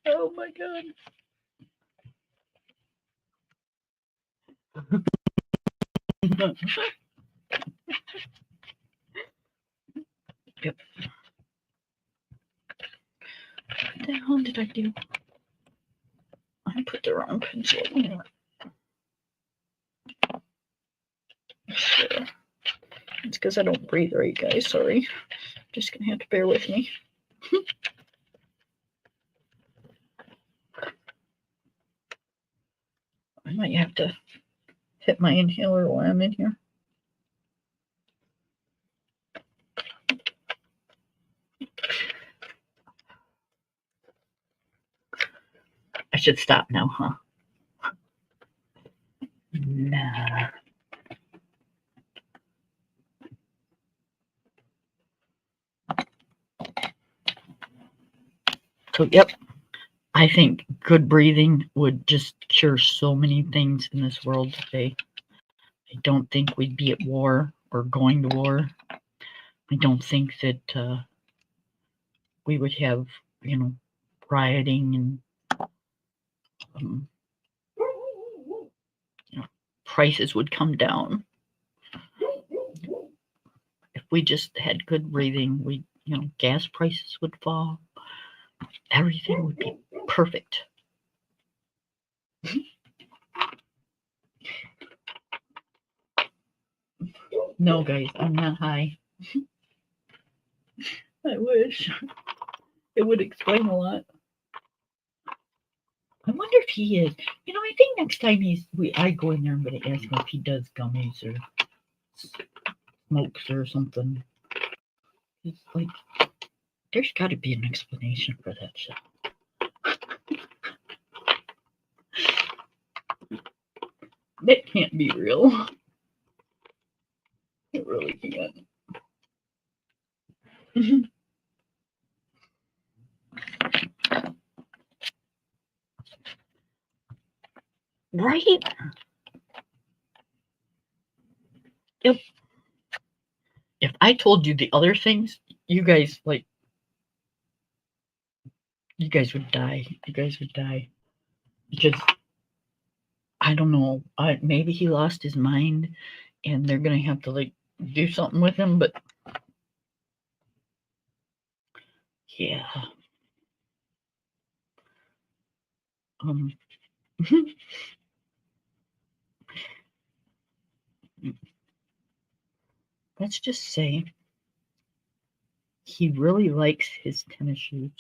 Oh my god. Yep. What the hell did I do? I put the wrong pencil in there. Sure. It's because I don't breathe right, guys. Sorry. Just gonna have to bear with me. I might have to hit my inhaler while I'm in here. I should stop now, huh? Nah. So, yep. I think good breathing would just cure so many things in this world today. I don't think we'd be at war or going to war. I don't think that we would have, you know, rioting and you know, prices would come down. If we just had good breathing, we, you know, gas prices would fall. Everything would be perfect. No, guys, I'm not high. I wish. It would explain a lot. I wonder if he is. You know, I think next time I go in there, I'm going to ask him if he does gummies or smokes or something. It's like, there's got to be an explanation for that shit. That can't be real. It really can't. Right? If I told you the other things, you guys would die. You guys would die. Because I don't know. Maybe he lost his mind and they're gonna have to like do something with him, but yeah. Um let's just say he really likes his tennis shoes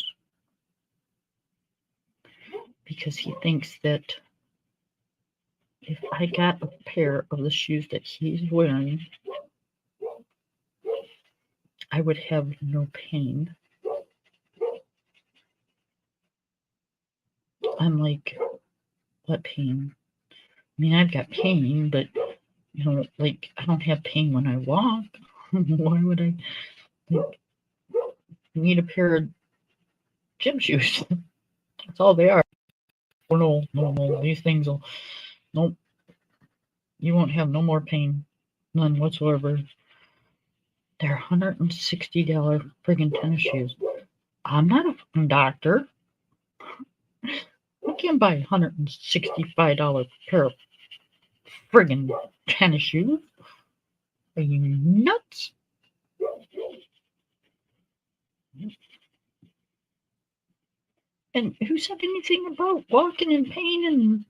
because he thinks that if I got a pair of the shoes that he's wearing, I would have no pain. I'm like, what pain? I mean, I've got pain, but like I don't have pain when I walk. Why would I need a pair of gym shoes? That's all they are. Oh no, these things will, nope, you won't have no more pain, none whatsoever. They're $160 friggin' tennis shoes. I'm not a fucking doctor. I can't buy a $165 pair of friggin' tennis shoes. Are you nuts? And who said anything about walking in pain and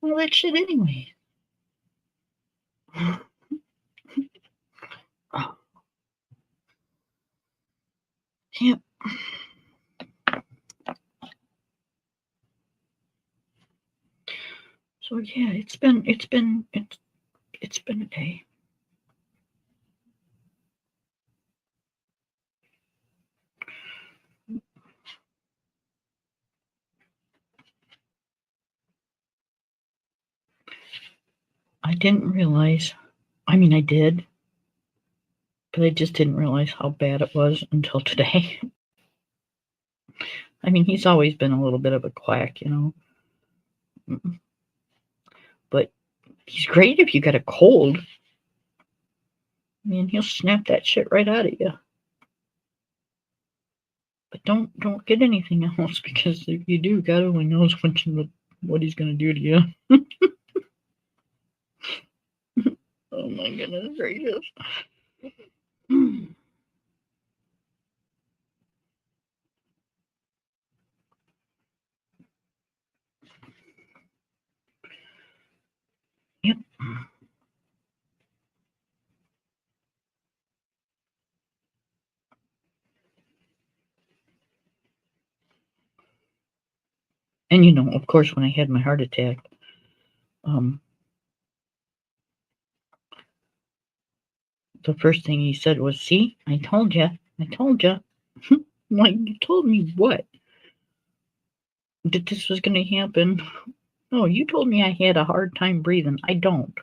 all that shit anyway? Oh. Yep. So yeah, it's been a day. I didn't realize. I mean, I did, but I just didn't realize how bad it was until today. I mean, he's always been a little bit of a quack, but he's great if you got a cold. I mean, he'll snap that shit right out of you. But don't get anything else, because if you do, God only knows what he's gonna do to you. Oh my goodness gracious. Yep. And of course, when I had my heart attack, the first thing he said was, "See, I told you. Like, you told me what? That this was going to happen? No, you told me I had a hard time breathing. I don't.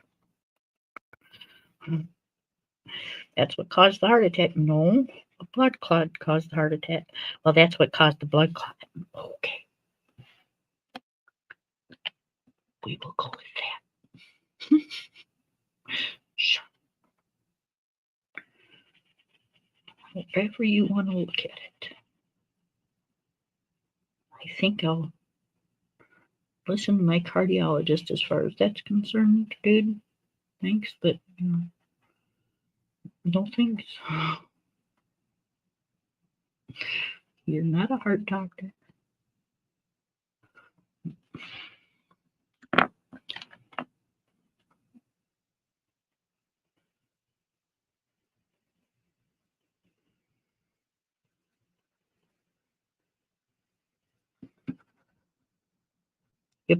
That's what caused the heart attack. No, a blood clot caused the heart attack. Well, that's what caused the blood clot. Okay. We will go with that." Sure. However you want to look at it. I think I'll listen to my cardiologist as far as that's concerned, dude. Thanks, but no thanks. You're not a heart doctor. Yep.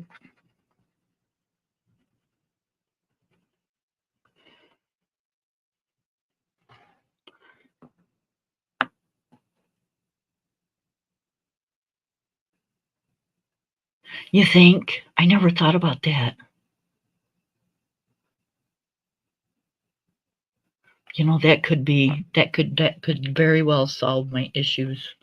You think? I never thought about that. That could very well solve my issues.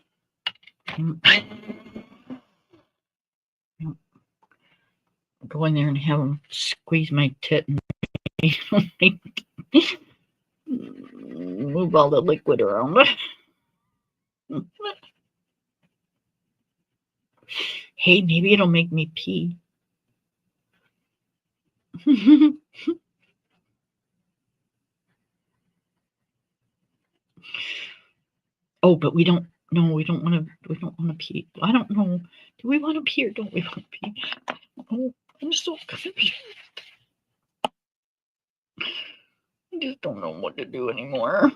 Go in there and have them squeeze my tit and move all the liquid around. Hey, maybe it'll make me pee. Oh, but we don't want to pee. I don't know. Do we want to pee or don't we want to pee? Oh, I'm so confused. just don't know what to do anymore.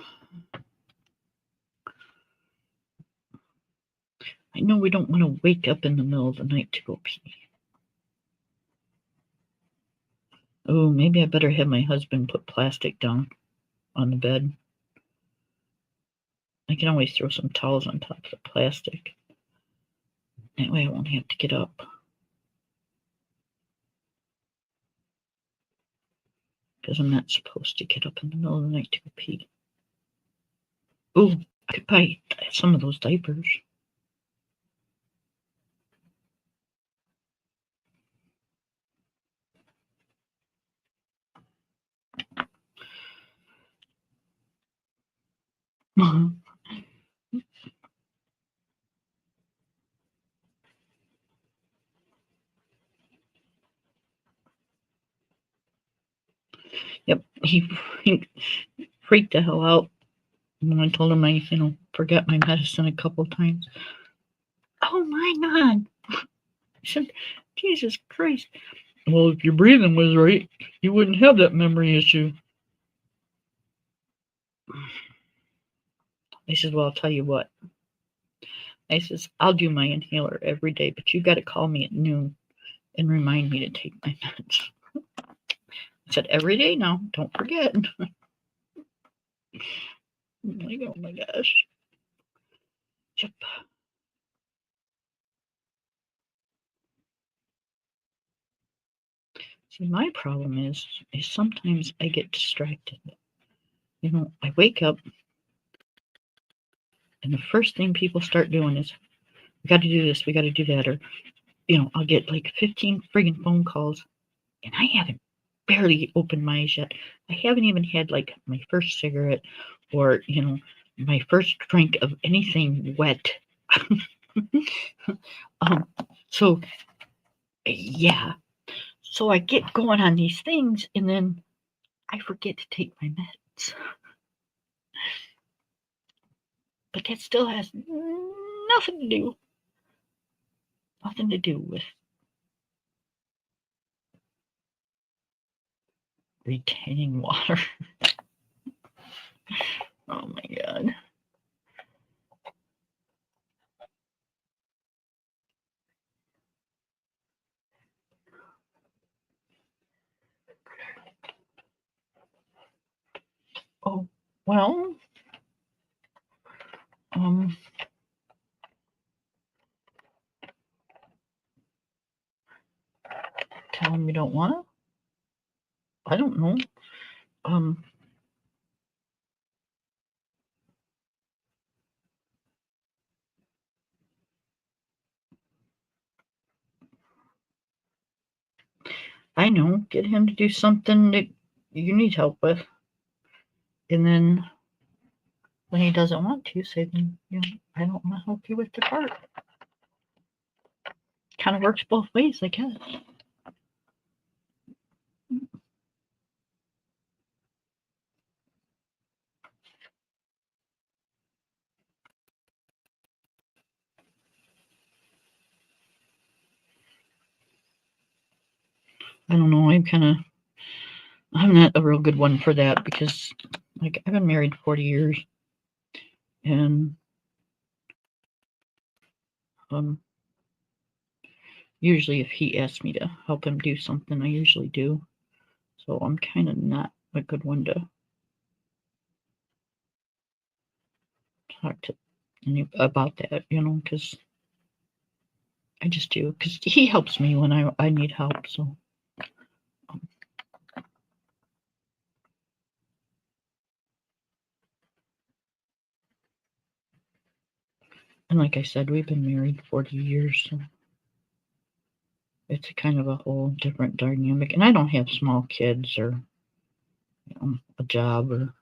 I know we don't want to wake up in the middle of the night to go pee. Oh, maybe I better have my husband put plastic down on the bed. I can always throw some towels on top of the plastic. That way I won't have to get up. Because I'm not supposed to get up in the middle of the night to go pee. Oh, I could buy some of those diapers. Yep, he freaked the hell out when I told him I, forgot my medicine a couple times. Oh my God. I said, Jesus Christ. Well, if your breathing was right, you wouldn't have that memory issue. I said, well, I'll tell you what. I says, I'll do my inhaler every day, but you got to call me at noon and remind me to take my meds. I said, every day now, don't forget. Like, oh my gosh. Yep. See, my problem is sometimes I get distracted. I wake up and the first thing people start doing is, we got to do this, we got to do that, or, I'll get like 15 friggin' phone calls and I haven't barely opened my eyes yet. I haven't even had like my first cigarette or, my first drink of anything wet. So, yeah. So I get going on these things and then I forget to take my meds. But that still has nothing to do with retaining water. Oh my God. Oh, well, tell them you don't want to? I don't know. I know. Get him to do something that you need help with. And then when he doesn't want to, say, then, I don't want to help you with the part. Kind of works both ways, I guess. I don't know. I'm not a real good one for that because, like, I've been married 40 years. And usually if he asks me to help him do something, I usually do. So I'm kind of not a good one to talk to about that, because I just do. Because he helps me when I need help. So. And like I said, we've been married 40 years. So it's kind of a whole different dynamic. And I don't have small kids or a job or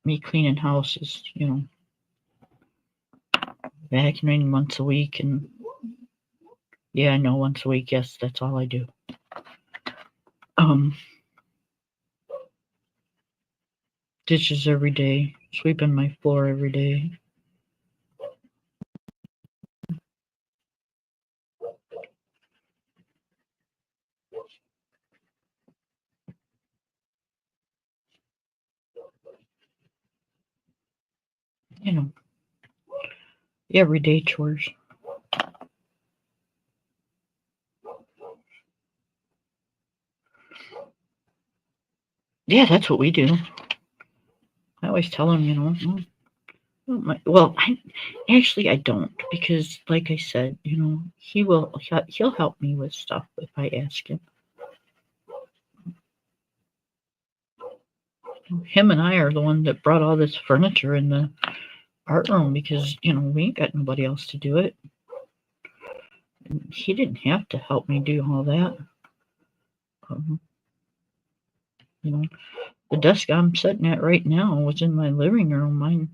me cleaning houses, vacuuming once a week. And yeah, I know, once a week. Yes, that's all I do. Dishes every day, sweeping my floor every day. everyday chores. Yeah, that's what we do. I always tell him, well, I don't, because like I said, he'll help me with stuff if I ask him. Him and I are the one that brought all this furniture in the art room because, we ain't got nobody else to do it. And he didn't have to help me do all that. The desk I'm sitting at right now was in my living room. Mine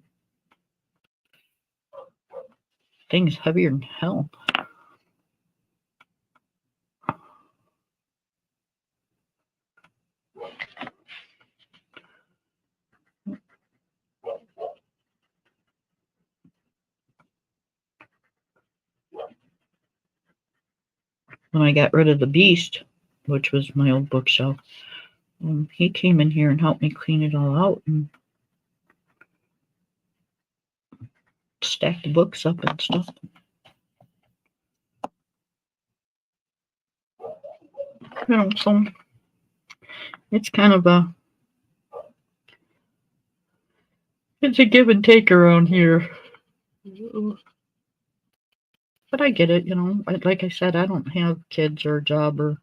thing's heavier than hell. When I got rid of the Beast, which was my old bookshelf, he came in here and helped me clean it all out and stack the books up and stuff. So it's kind of it's a give and take around here. But I get it, like I said, I don't have kids or a job or,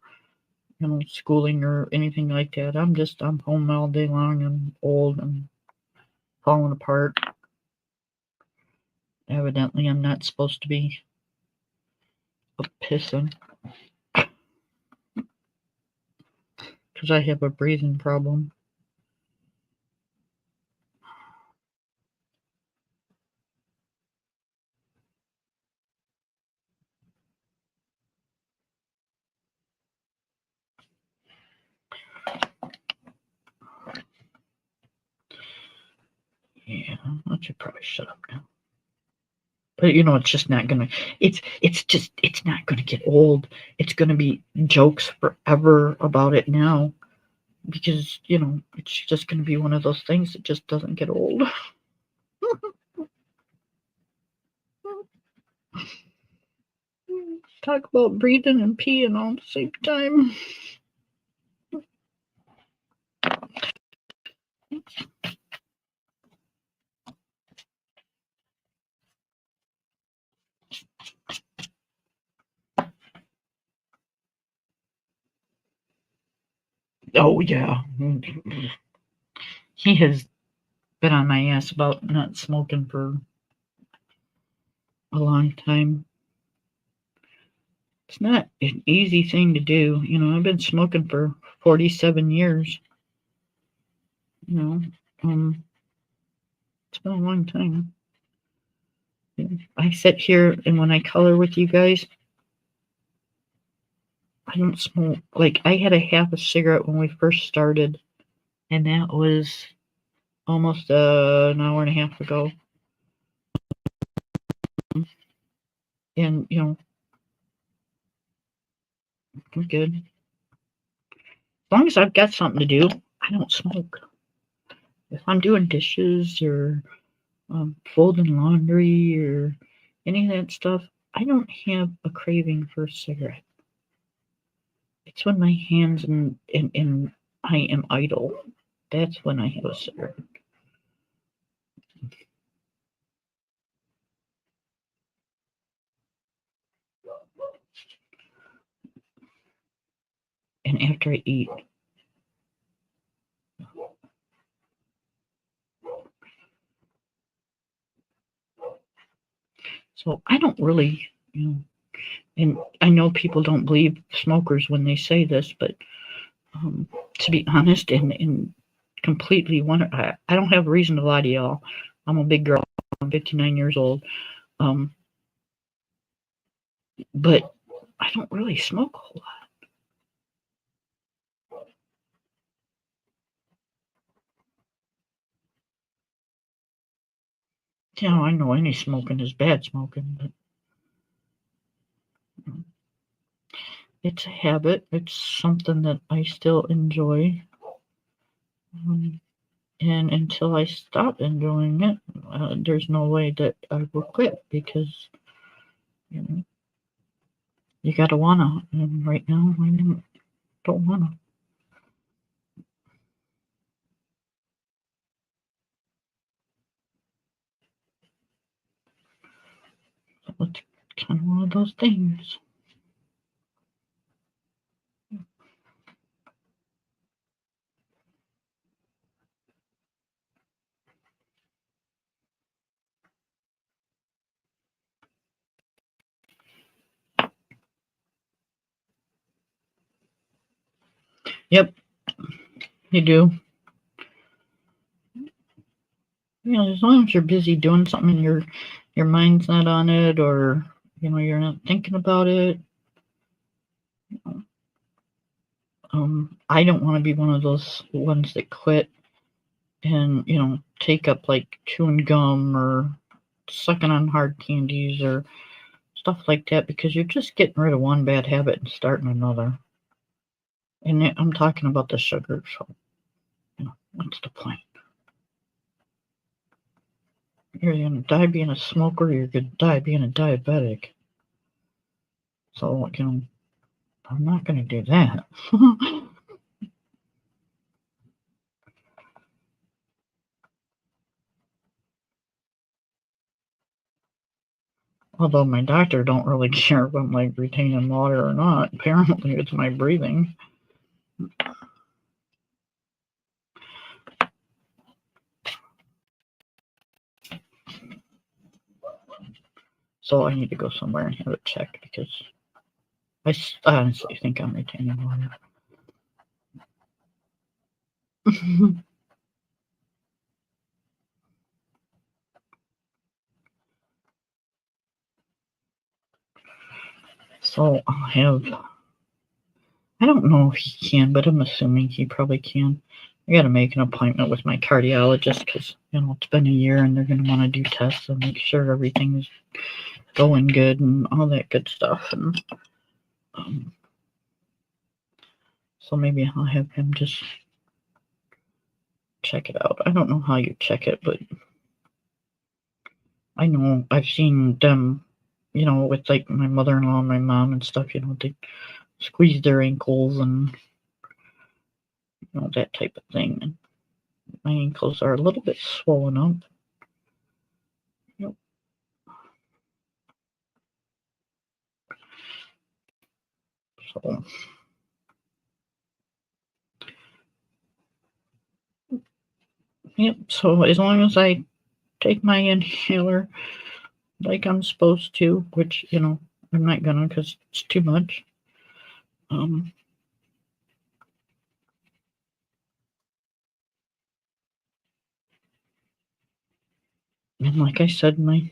schooling or anything like that. I'm home all day long. I'm old and falling apart. Evidently, I'm not supposed to be a pissing because I have a breathing problem. Yeah, I should probably shut up now. But it's just not gonna. It's not gonna get old. It's gonna be jokes forever about it now, because it's just gonna be one of those things that just doesn't get old. Talk about breathing and peeing all at the same time. Oh yeah, he has been on my ass about not smoking for a long time. It's not an easy thing to do. I've been smoking for 47 years. It's been a long time. I sit here and when I color with you guys, I don't smoke. Like, I had a half a cigarette when we first started, and that was almost an hour and a half ago. And, I'm good. As long as I've got something to do, I don't smoke. If I'm doing dishes or folding laundry or any of that stuff, I don't have a craving for a cigarette. It's when my hands and I am idle. That's when I have a cigarette. And after I eat. So I don't really, and I know people don't believe smokers when they say this, but to be honest and completely I don't have a reason to lie to y'all. I'm a big girl. I'm 59 years old. But I don't really smoke a whole lot. I know any smoking is bad smoking, but it's a habit. It's something that I still enjoy. And until I stop enjoying it, there's no way that I will quit, because you gotta wanna. And right now, I don't wanna. So it's kind of one of those things. Yep, you do. As long as you're busy doing something and your mind's not on it, or you're not thinking about it. I don't want to be one of those ones that quit and take up like chewing gum or sucking on hard candies or stuff like that, because you're just getting rid of one bad habit and starting another. And I'm talking about the sugar, so what's the point? You're gonna die being a smoker, you're gonna die being a diabetic. So I'm not gonna do that. Although my doctor don't really care if I'm like retaining water or not. Apparently it's my breathing. So I need to go somewhere and have it checked, because I honestly think I'm retaining water. So I'll have, I don't know if he can, but I'm assuming he probably can. I gotta make an appointment with my cardiologist, because it's been a year and they're gonna want to do tests and make sure everything's going good and all that good stuff. And so maybe I'll have him just check it out. I don't know how you check it, but I know I've seen them, with like my mother-in-law and my mom and stuff, they squeeze their ankles and that type of thing. And my ankles are a little bit swollen up. Yep. So so as long as I take my inhaler like I'm supposed to, which I'm not gonna, because it's too much. And like I said, my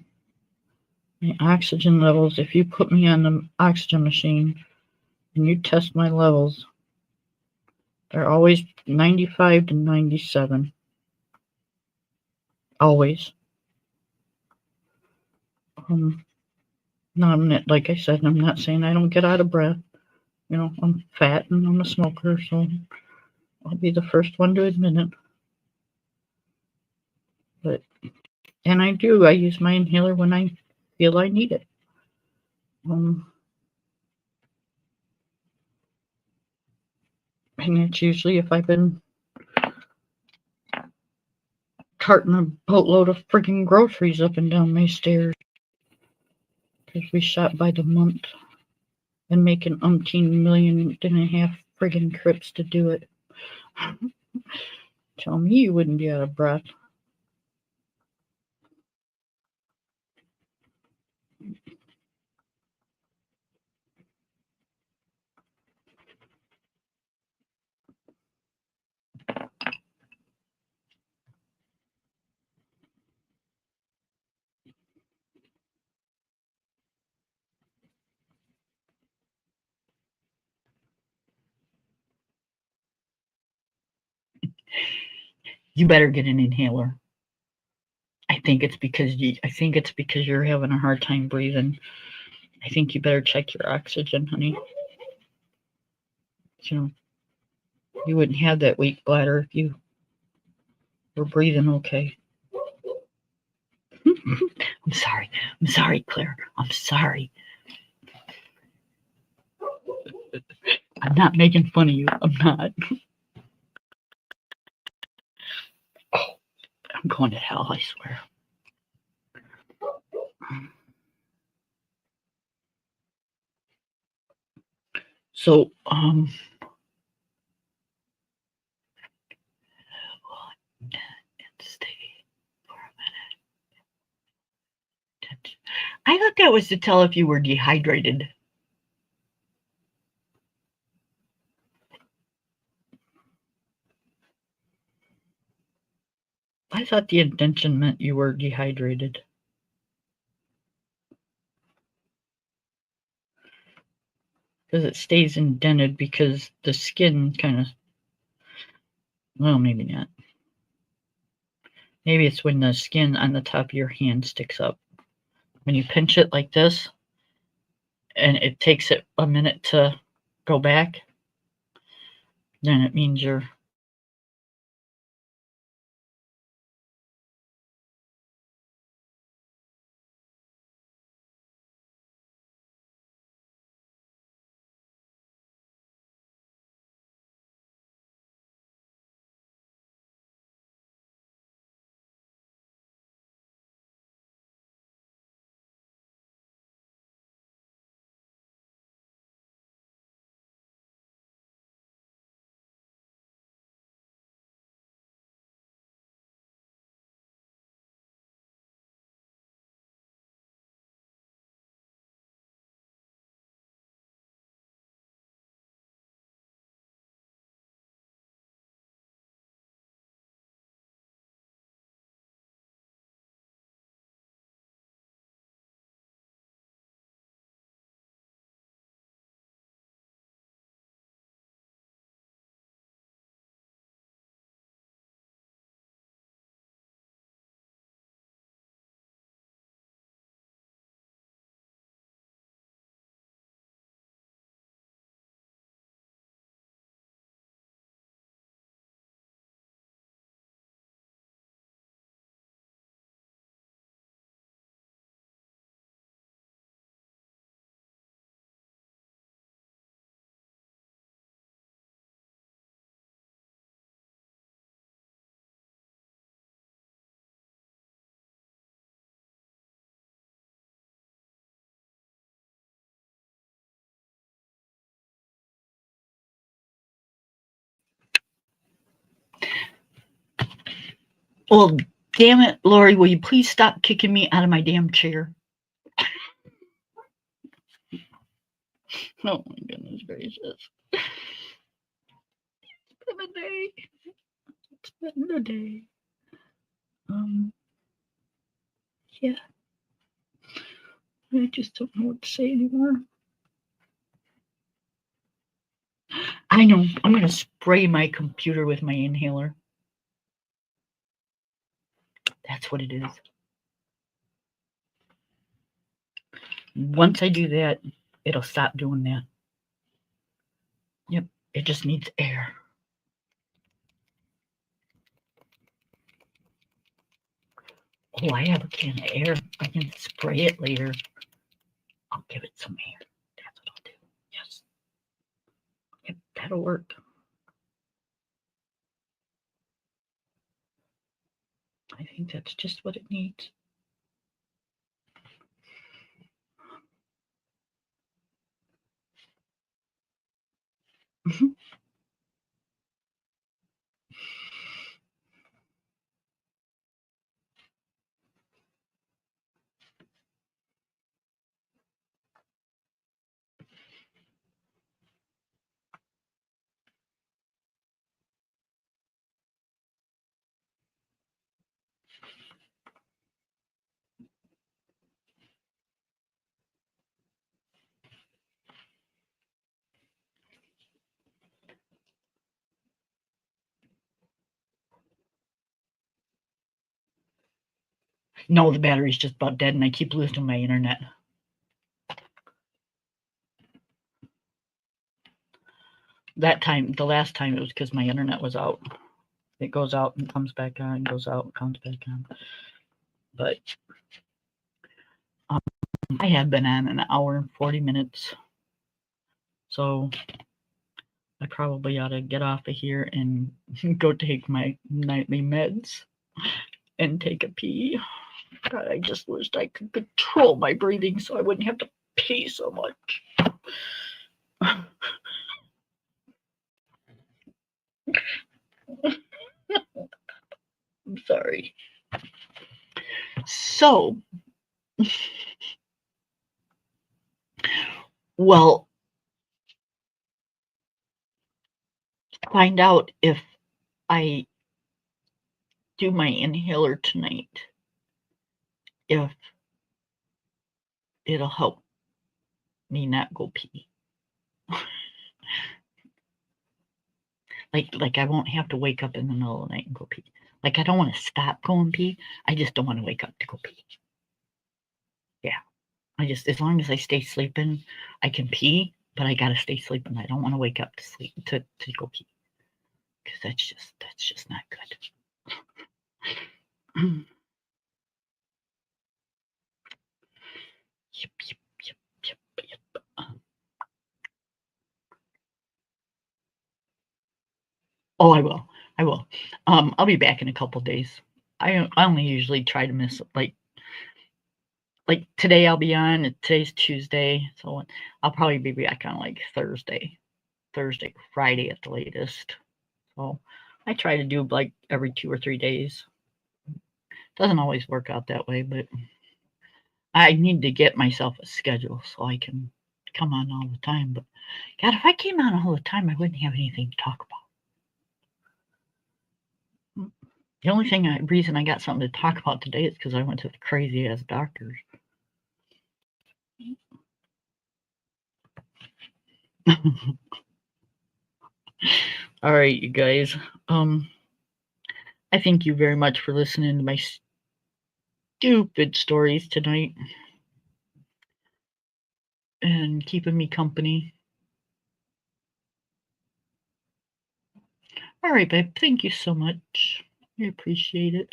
oxygen levels, if you put me on the oxygen machine and you test my levels, they're always 95 to 97. Always. No, I'm not, like I said, I'm not saying I don't get out of breath. I'm fat and I'm a smoker, so I'll be the first one to admit it. And I use my inhaler when I feel I need it. And it's usually if I've been carting a boatload of friggin' groceries up and down my stairs, because we shop by the month and make an umpteen million and a half friggin' trips to do it. Tell me you wouldn't be out of breath. You better get an inhaler. I think it's because you're having a hard time breathing. I think you better check your oxygen, honey. You wouldn't have that weak bladder if you We're breathing okay. I'm sorry. I'm sorry, Claire. I'm sorry. I'm not making fun of you. I'm not. Oh, I'm going to hell, I swear. So, stay for a minute. I thought that was to tell if you were dehydrated. I thought the indention meant you were dehydrated. Because it stays indented because the skin kind of, well, maybe not. Maybe it's when the skin on the top of your hand sticks up. When you pinch it like this, and it takes it a minute to go back, then it means you're. Well, damn it, Lori, will you please stop kicking me out of my damn chair? Oh my goodness gracious. It's been a day. It's been a day. Yeah. I just don't know what to say anymore. I know. I'm going to spray my computer with my inhaler. That's what it is. Once I do that, it'll stop doing that. Yep. It just needs air. Oh, I have a can of air. I can spray it later. I'll give it some air. That's what I'll do. Yes. Yep, that'll work. I think that's just what it needs. No, the battery's just about dead and I keep losing my internet. That time, the last time, it was because my internet was out. It goes out and comes back on, goes out and comes back on. But I have been on an hour and 40 minutes. So I probably ought to get off of here and go take my nightly meds and take a pee. God, I just wished I could control my breathing so I wouldn't have to pee so much. I'm sorry. So, well, find out if I do my inhaler tonight, if it'll help me not go pee. Like I won't have to wake up in the middle of the night and go pee. Like I don't want to stop going pee. I just don't want to wake up to go pee. Yeah. I just, as long as I stay sleeping, I can pee, but I gotta stay sleeping. I don't want to wake up to sleep to go pee. Because that's just not good. Yep, yep, yep, yep, yep. Oh, I will. I will. I'll be back in a couple days. I only usually try to miss like today I'll be on. Today's Tuesday, so I'll probably be back on like Thursday, Friday at the latest. So I try to do like every 2 or 3 days. Doesn't always work out that way, but I need to get myself a schedule so I can come on all the time. But God, if I came on all the time, I wouldn't have anything to talk about. The only reason I got something to talk about today is because I went to the crazy ass doctors. All right, you guys. I thank you very much for listening to my stupid stories tonight and keeping me company. All right, babe. Thank you so much. I appreciate it.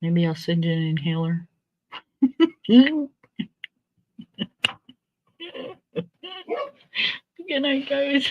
Maybe I'll send you an inhaler. Good night, guys.